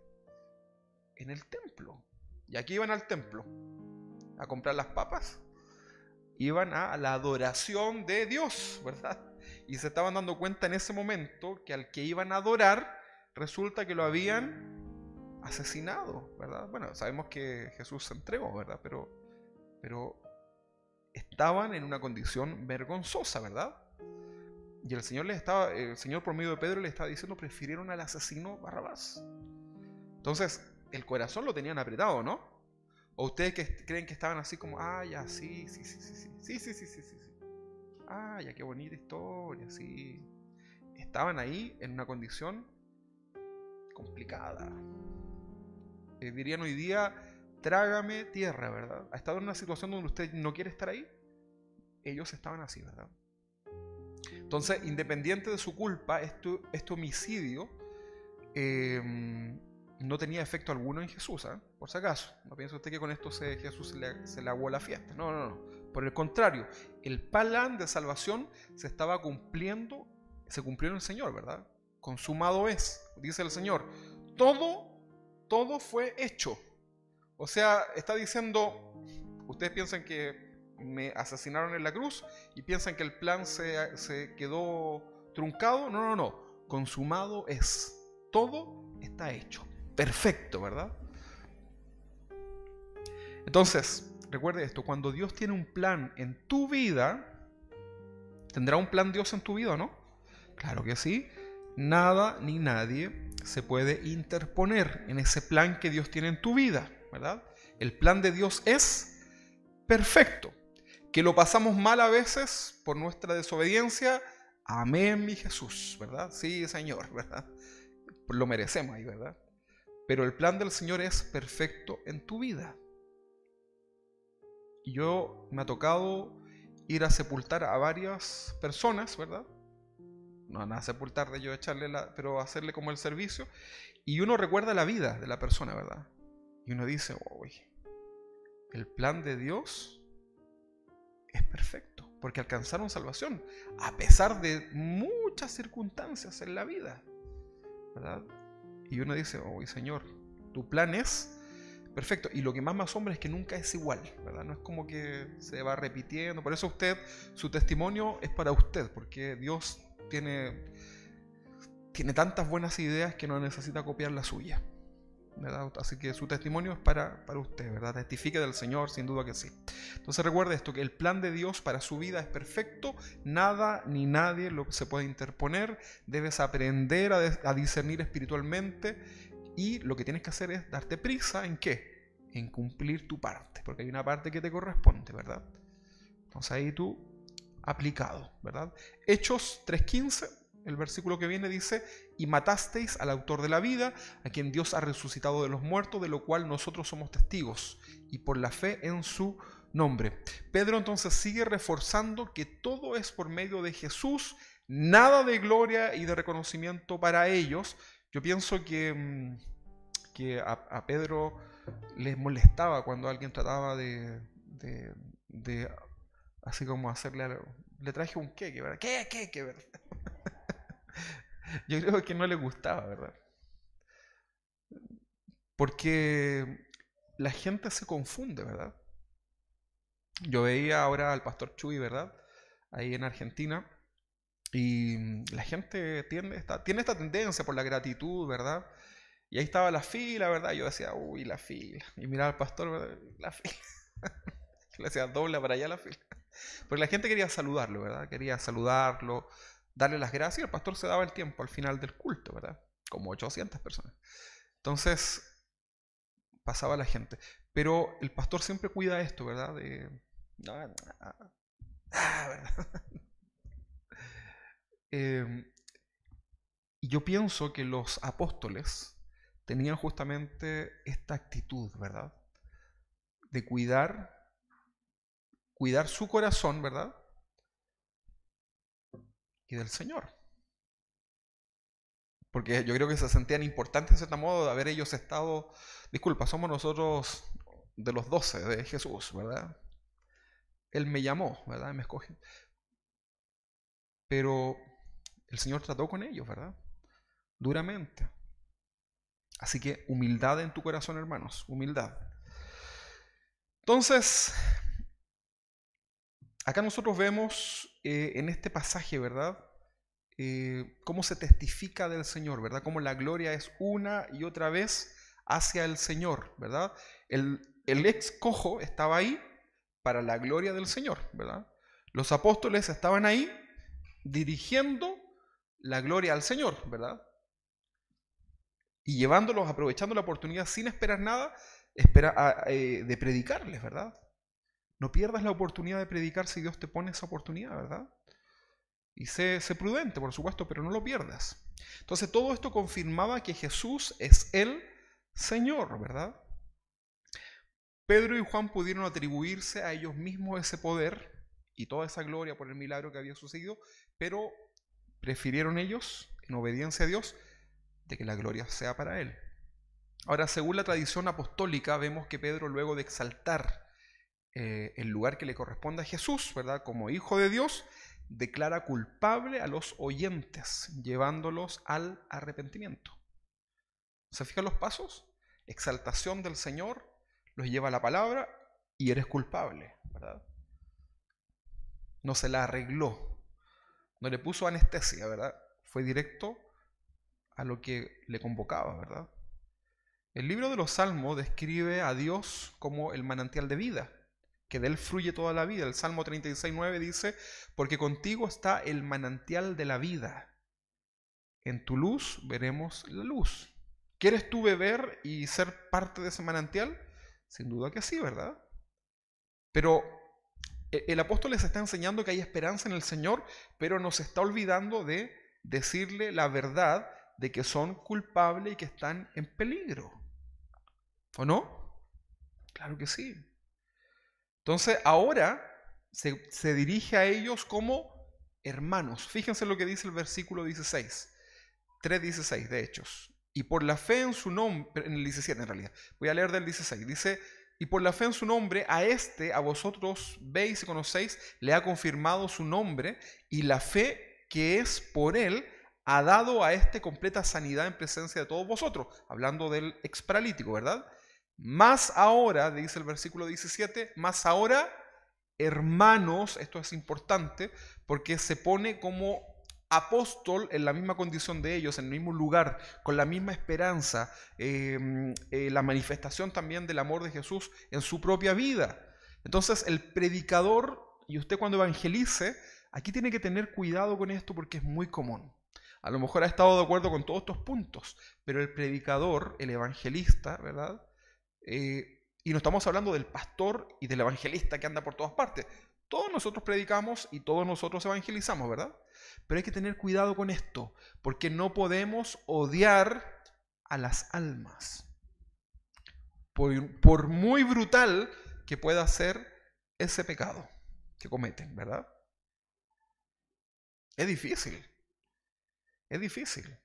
En el templo. Y aquí iban al templo a comprar las papas. Iban a la adoración de Dios, ¿verdad? Y se estaban dando cuenta en ese momento que al que iban a adorar, resulta que lo habían asesinado, ¿verdad? Bueno, sabemos que Jesús se entregó, ¿verdad? Pero estaban en una condición vergonzosa, ¿verdad? Y el Señor por medio de Pedro le estaba diciendo, prefirieron al asesino Barrabás. Entonces, el corazón lo tenían apretado, ¿no? ¿O ustedes creen que estaban así como, ah, ya, sí, ah, ya, qué bonita historia, sí? Estaban ahí en una condición complicada. Dirían hoy día, trágame tierra, ¿verdad? ¿Ha estado en una situación donde usted no quiere estar ahí? Ellos estaban así, ¿verdad? Entonces, independiente de su culpa, este homicidio no tenía efecto alguno en Jesús, ¿eh? Por si acaso. No piensa usted que con esto Jesús se le aguó la fiesta. No, no, no. Por el contrario, el plan de salvación se cumplió en el Señor, ¿verdad? Consumado es, dice el Señor. Todo fue hecho. O sea, está diciendo, ustedes piensan que me asesinaron en la cruz y piensan que el plan se quedó truncado. No, no, no. Consumado es. Todo está hecho. Perfecto, ¿verdad? Entonces, recuerde esto, cuando Dios tiene un plan en tu vida, ¿tendrá un plan Dios en tu vida o no? Claro que sí. Nada ni nadie se puede interponer en ese plan que Dios tiene en tu vida, ¿verdad? El plan de Dios es perfecto. Que lo pasamos mal a veces por nuestra desobediencia. Amén, mi Jesús, ¿verdad? Sí, Señor, ¿verdad? Lo merecemos ahí, ¿verdad? Pero el plan del Señor es perfecto en tu vida. Y yo me ha tocado ir a sepultar a varias personas, ¿verdad? No a sepultar de yo pero hacerle como el servicio. Y uno recuerda la vida de la persona, ¿verdad? Y uno dice, uy, el plan de Dios es perfecto, porque alcanzaron salvación, a pesar de muchas circunstancias en la vida, ¿verdad? Y uno dice, uy, Señor, tu plan es perfecto. Y lo que más me asombra es que nunca es igual, ¿verdad? No es como que se va repitiendo. Por eso su testimonio es para usted, porque Dios tiene tantas buenas ideas que no necesita copiar la suya, ¿verdad? Así que su testimonio es para usted, ¿verdad? Testifique del Señor, sin duda que sí. Entonces recuerde esto, que el plan de Dios para su vida es perfecto, nada ni nadie se puede interponer, debes aprender a discernir espiritualmente y lo que tienes que hacer es darte prisa ¿en qué? En cumplir tu parte, porque hay una parte que te corresponde, ¿verdad? Entonces ahí tú aplicado, ¿verdad? Hechos 3:15. El versículo que viene dice, y matasteis al autor de la vida, a quien Dios ha resucitado de los muertos, de lo cual nosotros somos testigos, y por la fe en su nombre. Pedro entonces sigue reforzando que todo es por medio de Jesús, nada de gloria y de reconocimiento para ellos. Yo pienso que a Pedro les molestaba cuando alguien trataba de así como hacerle algo. Le traje un queque, ¿verdad? ¿Qué, verdad? Yo creo que no le gustaba, ¿verdad? Porque la gente se confunde, ¿verdad? Yo veía ahora al pastor Chuy, ¿verdad? Ahí en Argentina. Y la gente tiene esta tendencia por la gratitud, ¿verdad? Y ahí estaba la fila, ¿verdad? Yo decía, uy, la fila. Y miraba al pastor, ¿verdad? La fila. Le decía, dobla para allá la fila. Porque la gente quería saludarlo, ¿verdad? Quería saludarlo, darle las gracias. Y el pastor se daba el tiempo al final del culto, ¿verdad? Como 800 personas. Entonces, pasaba la gente. Pero el pastor siempre cuida esto, ¿verdad? ¿Verdad? Y yo pienso que los apóstoles tenían justamente esta actitud, ¿verdad? De cuidar su corazón, ¿verdad? Y del Señor. Porque yo creo que se sentían importantes de cierto modo de haber ellos estado, disculpa, somos nosotros de los 12 de Jesús, ¿verdad? Él me llamó, ¿verdad? Me escogió. Pero el Señor trató con ellos, ¿verdad? Duramente. Así que humildad en tu corazón, hermanos, humildad. Entonces, acá nosotros vemos en este pasaje, ¿verdad? Cómo se testifica del Señor, ¿verdad? Cómo la gloria es una y otra vez hacia el Señor, ¿verdad? El ex cojo estaba ahí para la gloria del Señor, ¿verdad? Los apóstoles estaban ahí dirigiendo la gloria al Señor, ¿verdad? Y llevándolos, aprovechando la oportunidad sin esperar nada, de predicarles, ¿verdad? No pierdas la oportunidad de predicar si Dios te pone esa oportunidad, ¿verdad? Y sé prudente, por supuesto, pero no lo pierdas. Entonces todo esto confirmaba que Jesús es el Señor, ¿verdad? Pedro y Juan pudieron atribuirse a ellos mismos ese poder y toda esa gloria por el milagro que había sucedido, pero prefirieron ellos, en obediencia a Dios, de que la gloria sea para Él. Ahora, según la tradición apostólica, vemos que Pedro, luego de exaltar el lugar que le corresponde a Jesús, ¿verdad? Como Hijo de Dios, declara culpable a los oyentes, llevándolos al arrepentimiento. ¿Se fijan los pasos? Exaltación del Señor, los lleva a la palabra y eres culpable, ¿verdad? No se la arregló, no le puso anestesia, ¿verdad? Fue directo a lo que le convocaba, ¿verdad? El libro de los Salmos describe a Dios como el manantial de vida, que de él fluye toda la vida. El Salmo 36:9 dice, porque contigo está el manantial de la vida. En tu luz veremos la luz. ¿Quieres tú beber y ser parte de ese manantial? Sin duda que sí, ¿verdad? Pero el apóstol les está enseñando que hay esperanza en el Señor, pero nos está olvidando de decirle la verdad de que son culpables y que están en peligro. ¿O no? Claro que sí. Entonces ahora se dirige a ellos como hermanos. Fíjense lo que dice el versículo 16, 3:16 de Hechos. Y por la fe en su nombre, en el 17 en realidad, voy a leer del 16, dice, y por la fe en su nombre, a vosotros veis y conocéis, le ha confirmado su nombre, y la fe que es por él, ha dado a este completa sanidad en presencia de todos vosotros, hablando del exparalítico, ¿verdad? Más ahora, dice el versículo 17, más ahora, hermanos, esto es importante, porque se pone como apóstol en la misma condición de ellos, en el mismo lugar, con la misma esperanza, la manifestación también del amor de Jesús en su propia vida. Entonces el predicador, y usted cuando evangelice, aquí tiene que tener cuidado con esto porque es muy común. A lo mejor ha estado de acuerdo con todos estos puntos, pero el predicador, el evangelista, ¿verdad? Y no estamos hablando del pastor y del evangelista que anda por todas partes. Todos nosotros predicamos y todos nosotros evangelizamos, ¿verdad? Pero hay que tener cuidado con esto, porque no podemos odiar a las almas. Por muy brutal que pueda ser ese pecado que cometen, ¿verdad? Es difícil, es difícil.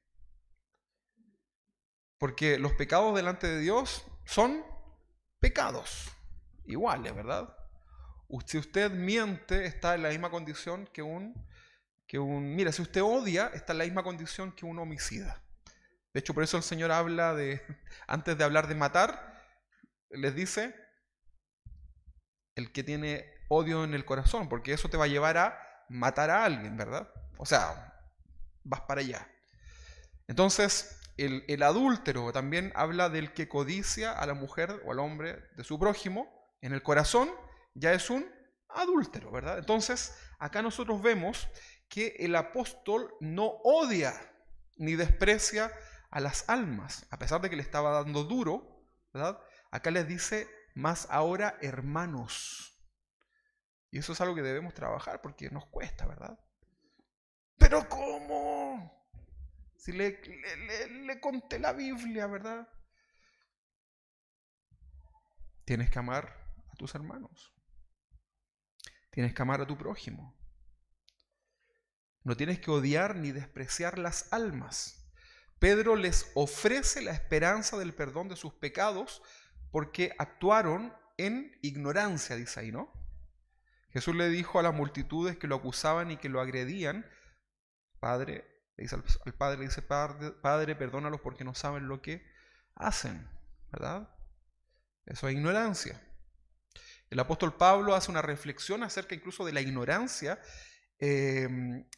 Porque los pecados delante de Dios son pecados iguales, ¿verdad? Si usted miente, está en la misma condición que mira, si usted odia, está en la misma condición que un homicida. De hecho, por eso el Señor habla antes de hablar de matar, les dice, el que tiene odio en el corazón, porque eso te va a llevar a matar a alguien, ¿verdad? O sea, vas para allá. Entonces, el adúltero también habla del que codicia a la mujer o al hombre de su prójimo en el corazón, ya es un adúltero, ¿verdad? Entonces, acá nosotros vemos que el apóstol no odia ni desprecia a las almas, a pesar de que le estaba dando duro, ¿verdad? Acá les dice, más ahora hermanos. Y eso es algo que debemos trabajar porque nos cuesta, ¿verdad? Pero ¿cómo? Si le conté la Biblia, ¿verdad? Tienes que amar a tus hermanos. Tienes que amar a tu prójimo. No tienes que odiar ni despreciar las almas. Pedro les ofrece la esperanza del perdón de sus pecados porque actuaron en ignorancia, dice ahí, ¿no? Jesús le dijo a las multitudes que lo acusaban y que lo agredían, Padre, le dice al Padre, le dice, Padre, perdónalos porque no saben lo que hacen, ¿verdad? Eso es ignorancia. El apóstol Pablo hace una reflexión acerca incluso de la ignorancia,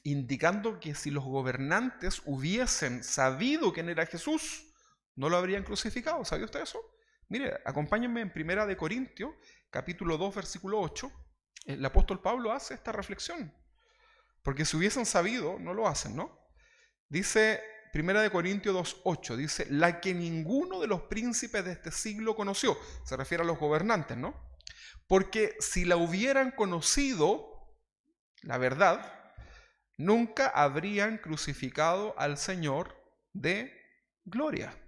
indicando que si los gobernantes hubiesen sabido quién era Jesús, no lo habrían crucificado. ¿Sabía usted eso? Mire, acompáñenme en 1 Corintios, capítulo 2, versículo 8. El apóstol Pablo hace esta reflexión. Porque si hubiesen sabido, no lo hacen, ¿no? Dice 1 Corintios 2, 8, dice, la que ninguno de los príncipes de este siglo conoció. Se refiere a los gobernantes, ¿no? Porque si la hubieran conocido, la verdad, nunca habrían crucificado al Señor de gloria.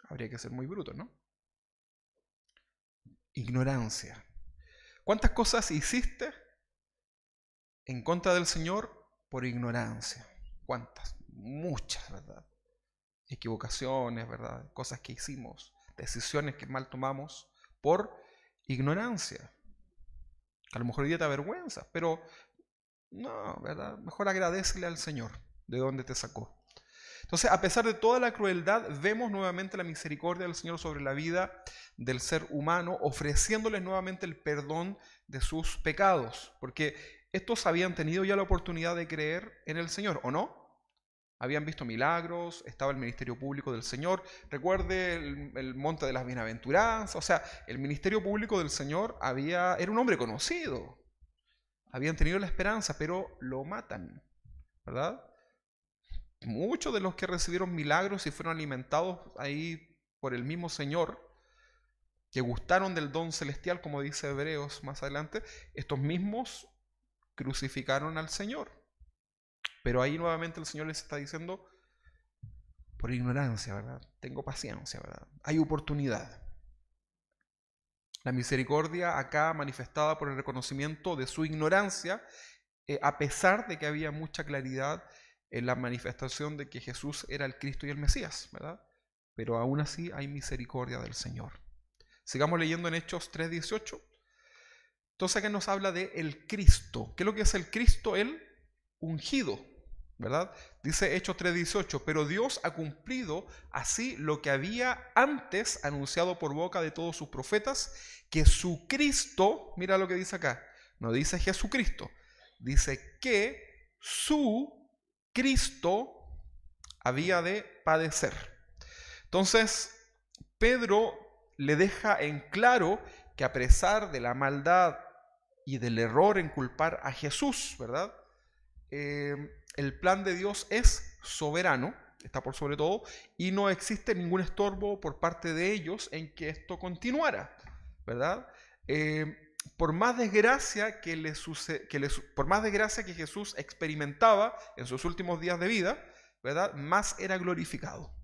Habría que ser muy bruto, ¿no? Ignorancia. ¿Cuántas cosas hiciste en contra del Señor por ignorancia? ¿Cuántas? Muchas, ¿verdad? Equivocaciones, ¿verdad? Cosas que hicimos, decisiones que mal tomamos por ignorancia. A lo mejor hoy día te avergüenzas, pero no, ¿verdad? Mejor agradécele al Señor de dónde te sacó. Entonces, a pesar de toda la crueldad, vemos nuevamente la misericordia del Señor sobre la vida del ser humano, ofreciéndoles nuevamente el perdón de sus pecados, porque estos habían tenido ya la oportunidad de creer en el Señor, ¿o no? Habían visto milagros, estaba el ministerio público del Señor. Recuerde el monte de las bienaventuranzas, o sea, el ministerio público del Señor era un hombre conocido. Habían tenido la esperanza, pero lo matan, ¿verdad? Muchos de los que recibieron milagros y fueron alimentados ahí por el mismo Señor, que gustaron del don celestial, como dice Hebreos más adelante, estos mismos crucificaron al Señor. Pero ahí nuevamente el Señor les está diciendo, por ignorancia, ¿verdad? Tengo paciencia, ¿verdad? Hay oportunidad. La misericordia acá manifestada por el reconocimiento de su ignorancia, a pesar de que había mucha claridad en la manifestación de que Jesús era el Cristo y el Mesías, ¿verdad? Pero aún así hay misericordia del Señor. Sigamos leyendo en Hechos 3:18. Entonces acá nos habla de el Cristo. ¿Qué es lo que es el Cristo? El ungido, ¿verdad? Dice Hechos 3:18, pero Dios ha cumplido así lo que había antes anunciado por boca de todos sus profetas, que su Cristo, mira lo que dice acá, no dice Jesucristo, dice que su Cristo había de padecer. Entonces, Pedro le deja en claro que a pesar de la maldad y del error en culpar a Jesús, ¿verdad? El plan de Dios es soberano, está por sobre todo, y no existe ningún estorbo por parte de ellos en que esto continuara, ¿verdad? Por más desgracia por más desgracia que Jesús experimentaba en sus últimos días de vida, ¿verdad? Más era glorificado.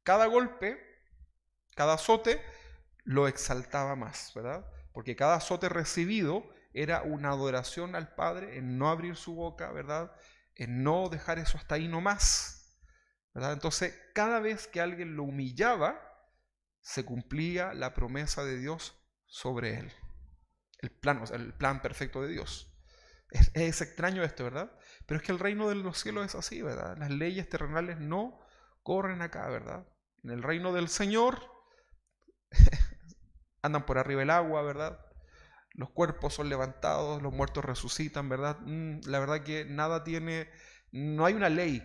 Cada golpe, cada azote lo exaltaba más, ¿verdad? Porque cada azote recibido era una adoración al Padre en no abrir su boca, ¿verdad? En no dejar eso hasta ahí nomás, ¿verdad? Entonces, cada vez que alguien lo humillaba, se cumplía la promesa de Dios sobre él. El plan perfecto de Dios. Es extraño esto, ¿verdad? Pero es que el reino de los cielos es así, ¿verdad? Las leyes terrenales no corren acá, ¿verdad? En el reino del Señor andan por arriba del agua, ¿verdad? Los cuerpos son levantados, los muertos resucitan, ¿verdad? La verdad que no hay una ley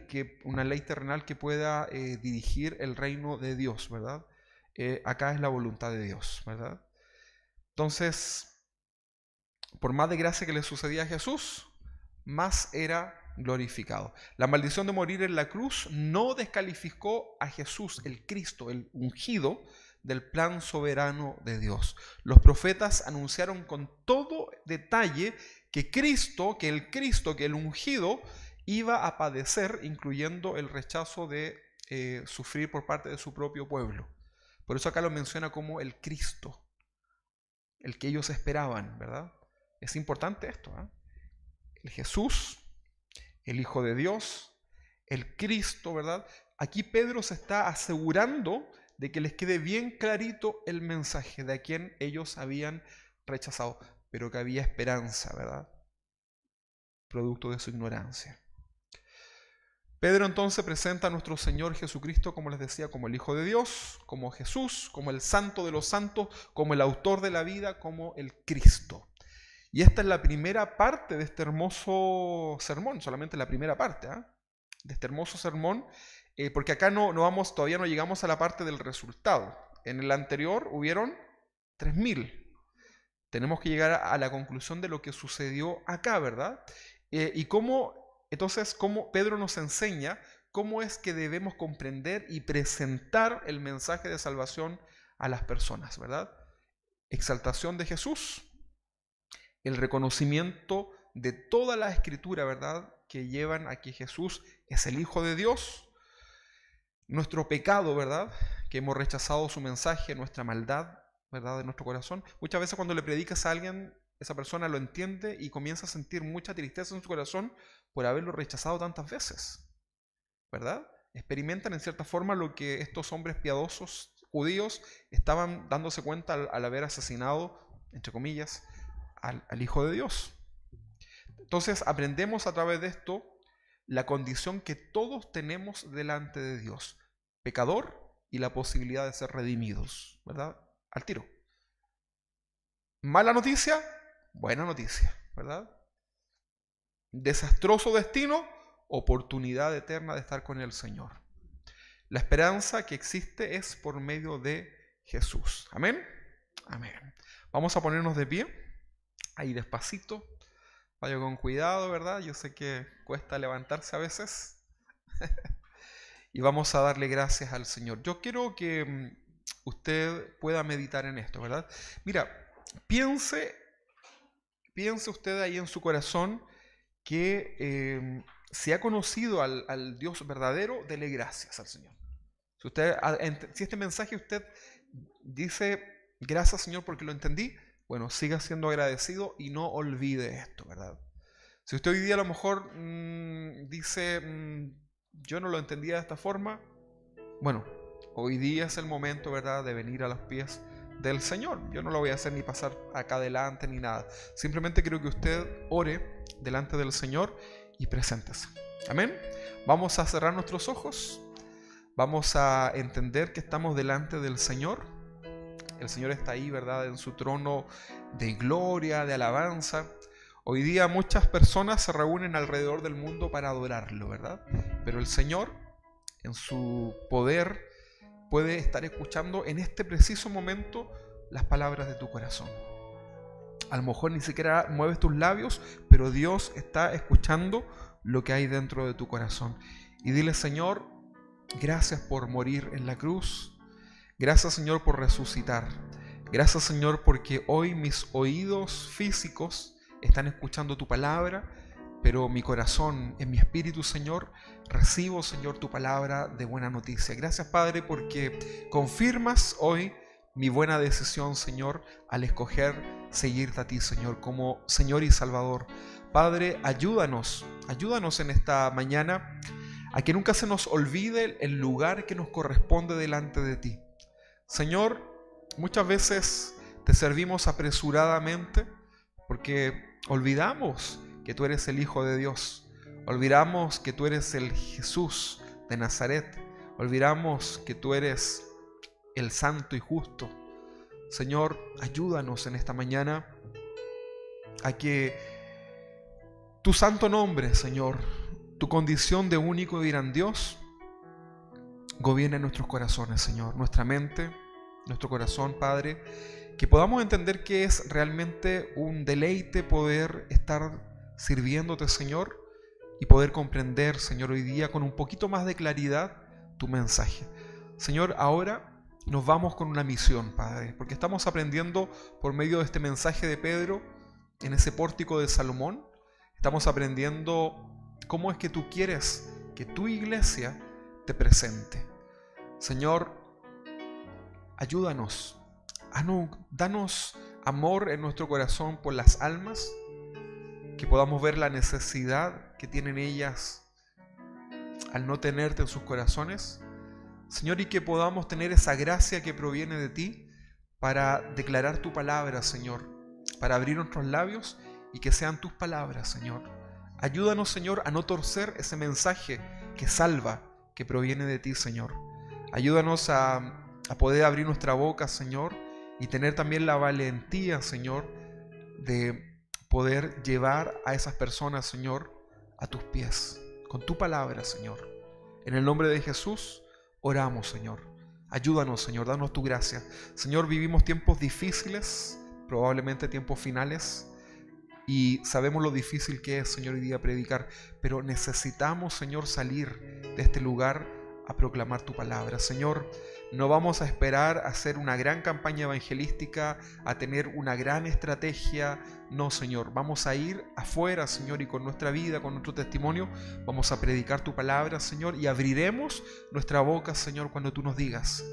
terrenal que pueda dirigir el reino de Dios, ¿verdad? Acá es la voluntad de Dios, ¿verdad? Entonces, por más desgracia que le sucedía a Jesús, más era glorificado. La maldición de morir en la cruz no descalificó a Jesús, el Cristo, el ungido, del plan soberano de Dios. Los profetas anunciaron con todo detalle que el ungido, iba a padecer, incluyendo el rechazo de sufrir por parte de su propio pueblo. Por eso acá lo menciona como el Cristo, el que ellos esperaban, ¿verdad? Es importante esto, ¿eh? El Jesús, el Hijo de Dios, el Cristo, ¿verdad? Aquí Pedro se está asegurando de que les quede bien clarito el mensaje de a quien ellos habían rechazado, pero que había esperanza, ¿verdad? Producto de su ignorancia. Pedro entonces presenta a nuestro Señor Jesucristo, como les decía, como el Hijo de Dios, como Jesús, como el Santo de los Santos, como el autor de la vida, como el Cristo. Y esta es la primera parte de este hermoso sermón, solamente la primera parte, de este hermoso sermón, porque acá todavía no llegamos a la parte del resultado. En el anterior hubieron 3.000. Tenemos que llegar a la conclusión de lo que sucedió acá, ¿verdad? Y cómo Pedro nos enseña cómo es que debemos comprender y presentar el mensaje de salvación a las personas, ¿verdad? Exaltación de Jesús, el reconocimiento de toda la escritura, ¿verdad?, que llevan a que Jesús es el Hijo de Dios, nuestro pecado, ¿verdad?, que hemos rechazado su mensaje, nuestra maldad, ¿verdad?, de nuestro corazón. Muchas veces cuando le predicas a alguien, esa persona lo entiende y comienza a sentir mucha tristeza en su corazón por haberlo rechazado tantas veces, ¿verdad? Experimentan en cierta forma lo que estos hombres piadosos judíos estaban dándose cuenta al haber asesinado, entre comillas, al Hijo de Dios. Entonces aprendemos a través de esto la condición que todos tenemos delante de Dios, pecador y la posibilidad de ser redimidos, ¿verdad? Al tiro. Mala noticia, buena noticia, ¿verdad? Desastroso destino, oportunidad eterna de estar con el Señor. La esperanza que existe es por medio de Jesús. Amén. Amén. Vamos a ponernos de pie, ahí despacito. Vaya con cuidado, ¿verdad? Yo sé que cuesta levantarse a veces. Y vamos a darle gracias al Señor. Yo quiero que usted pueda meditar en esto, ¿verdad? Mira, piense usted ahí en su corazón que si ha conocido al Dios verdadero, dele gracias al Señor. Si este mensaje usted dice, gracias Señor porque lo entendí, bueno, siga siendo agradecido y no olvide esto, ¿verdad? Si usted hoy día a lo mejor dice, yo no lo entendía de esta forma, bueno, hoy día es el momento, ¿verdad?, de venir a los pies del Señor. Yo no lo voy a hacer ni pasar acá adelante ni nada. Simplemente quiero que usted ore delante del Señor y preséntese. Amén. Vamos a cerrar nuestros ojos. Vamos a entender que estamos delante del Señor. El Señor está ahí, ¿verdad?, en su trono de gloria, de alabanza. Hoy día muchas personas se reúnen alrededor del mundo para adorarlo, ¿verdad? Pero el Señor, en su poder, puede estar escuchando en este preciso momento las palabras de tu corazón. A lo mejor ni siquiera mueves tus labios, pero Dios está escuchando lo que hay dentro de tu corazón. Y dile, Señor, gracias por morir en la cruz. Gracias, Señor, por resucitar. Gracias, Señor, porque hoy mis oídos físicos están escuchando tu palabra, pero mi corazón, en mi espíritu, Señor, recibo, Señor, tu palabra de buena noticia. Gracias, Padre, porque confirmas hoy mi buena decisión, Señor, al escoger seguirte a ti, Señor, como Señor y Salvador. Padre, ayúdanos en esta mañana a que nunca se nos olvide el lugar que nos corresponde delante de ti. Señor, muchas veces te servimos apresuradamente porque olvidamos que tú eres el Hijo de Dios. Olvidamos que tú eres el Jesús de Nazaret. Olvidamos que tú eres el santo y justo. Señor, ayúdanos en esta mañana a que tu santo nombre, Señor, tu condición de único y gran Dios, gobierne nuestros corazones, Señor, nuestra mente, nuestro corazón, Padre, que podamos entender que es realmente un deleite poder estar sirviéndote, Señor, y poder comprender, Señor, hoy día con un poquito más de claridad tu mensaje. Señor, ahora nos vamos con una misión, Padre, porque estamos aprendiendo por medio de este mensaje de Pedro en ese pórtico de Salomón. Estamos aprendiendo cómo es que tú quieres que tu iglesia te presente. Señor, ayúdanos, danos amor en nuestro corazón por las almas, que podamos ver la necesidad que tienen ellas al no tenerte en sus corazones. Señor, y que podamos tener esa gracia que proviene de ti para declarar tu palabra, Señor, para abrir nuestros labios y que sean tus palabras, Señor. Ayúdanos, Señor, a no torcer ese mensaje que salva, que proviene de ti, Señor. Ayúdanos a poder abrir nuestra boca, Señor, y tener también la valentía, Señor, de poder llevar a esas personas, Señor, a tus pies, con tu palabra, Señor. En el nombre de Jesús oramos, Señor. Ayúdanos, Señor, danos tu gracia. Señor, vivimos tiempos difíciles, probablemente tiempos finales, y sabemos lo difícil que es, Señor, hoy día predicar, pero necesitamos, Señor, salir de este lugar a proclamar tu palabra. Señor, no vamos a esperar a hacer una gran campaña evangelística, a tener una gran estrategia. No, Señor, vamos a ir afuera, Señor, y con nuestra vida, con nuestro testimonio, vamos a predicar tu palabra, Señor, y abriremos nuestra boca, Señor, cuando tú nos digas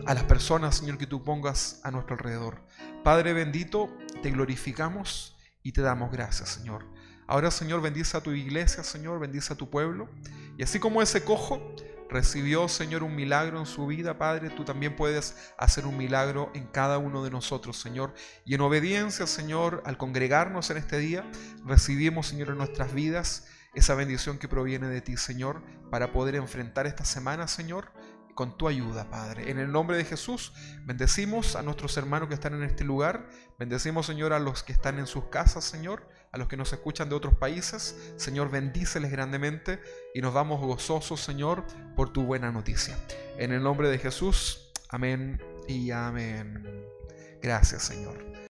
a las personas, Señor, que tú pongas a nuestro alrededor. Padre bendito, te glorificamos y te damos gracias, Señor. Ahora, Señor, bendice a tu iglesia, Señor, bendice a tu pueblo. Y así como ese cojo recibió, Señor, un milagro en su vida, Padre, tú también puedes hacer un milagro en cada uno de nosotros, Señor. Y en obediencia, Señor, al congregarnos en este día, recibimos, Señor, en nuestras vidas esa bendición que proviene de ti, Señor, para poder enfrentar esta semana, Señor, con tu ayuda, Padre. En el nombre de Jesús, bendecimos a nuestros hermanos que están en este lugar. Bendecimos, Señor, a los que están en sus casas, Señor, a los que nos escuchan de otros países. Señor, bendíceles grandemente y nos vamos gozosos, Señor, por tu buena noticia. En el nombre de Jesús, amén y amén. Gracias, Señor.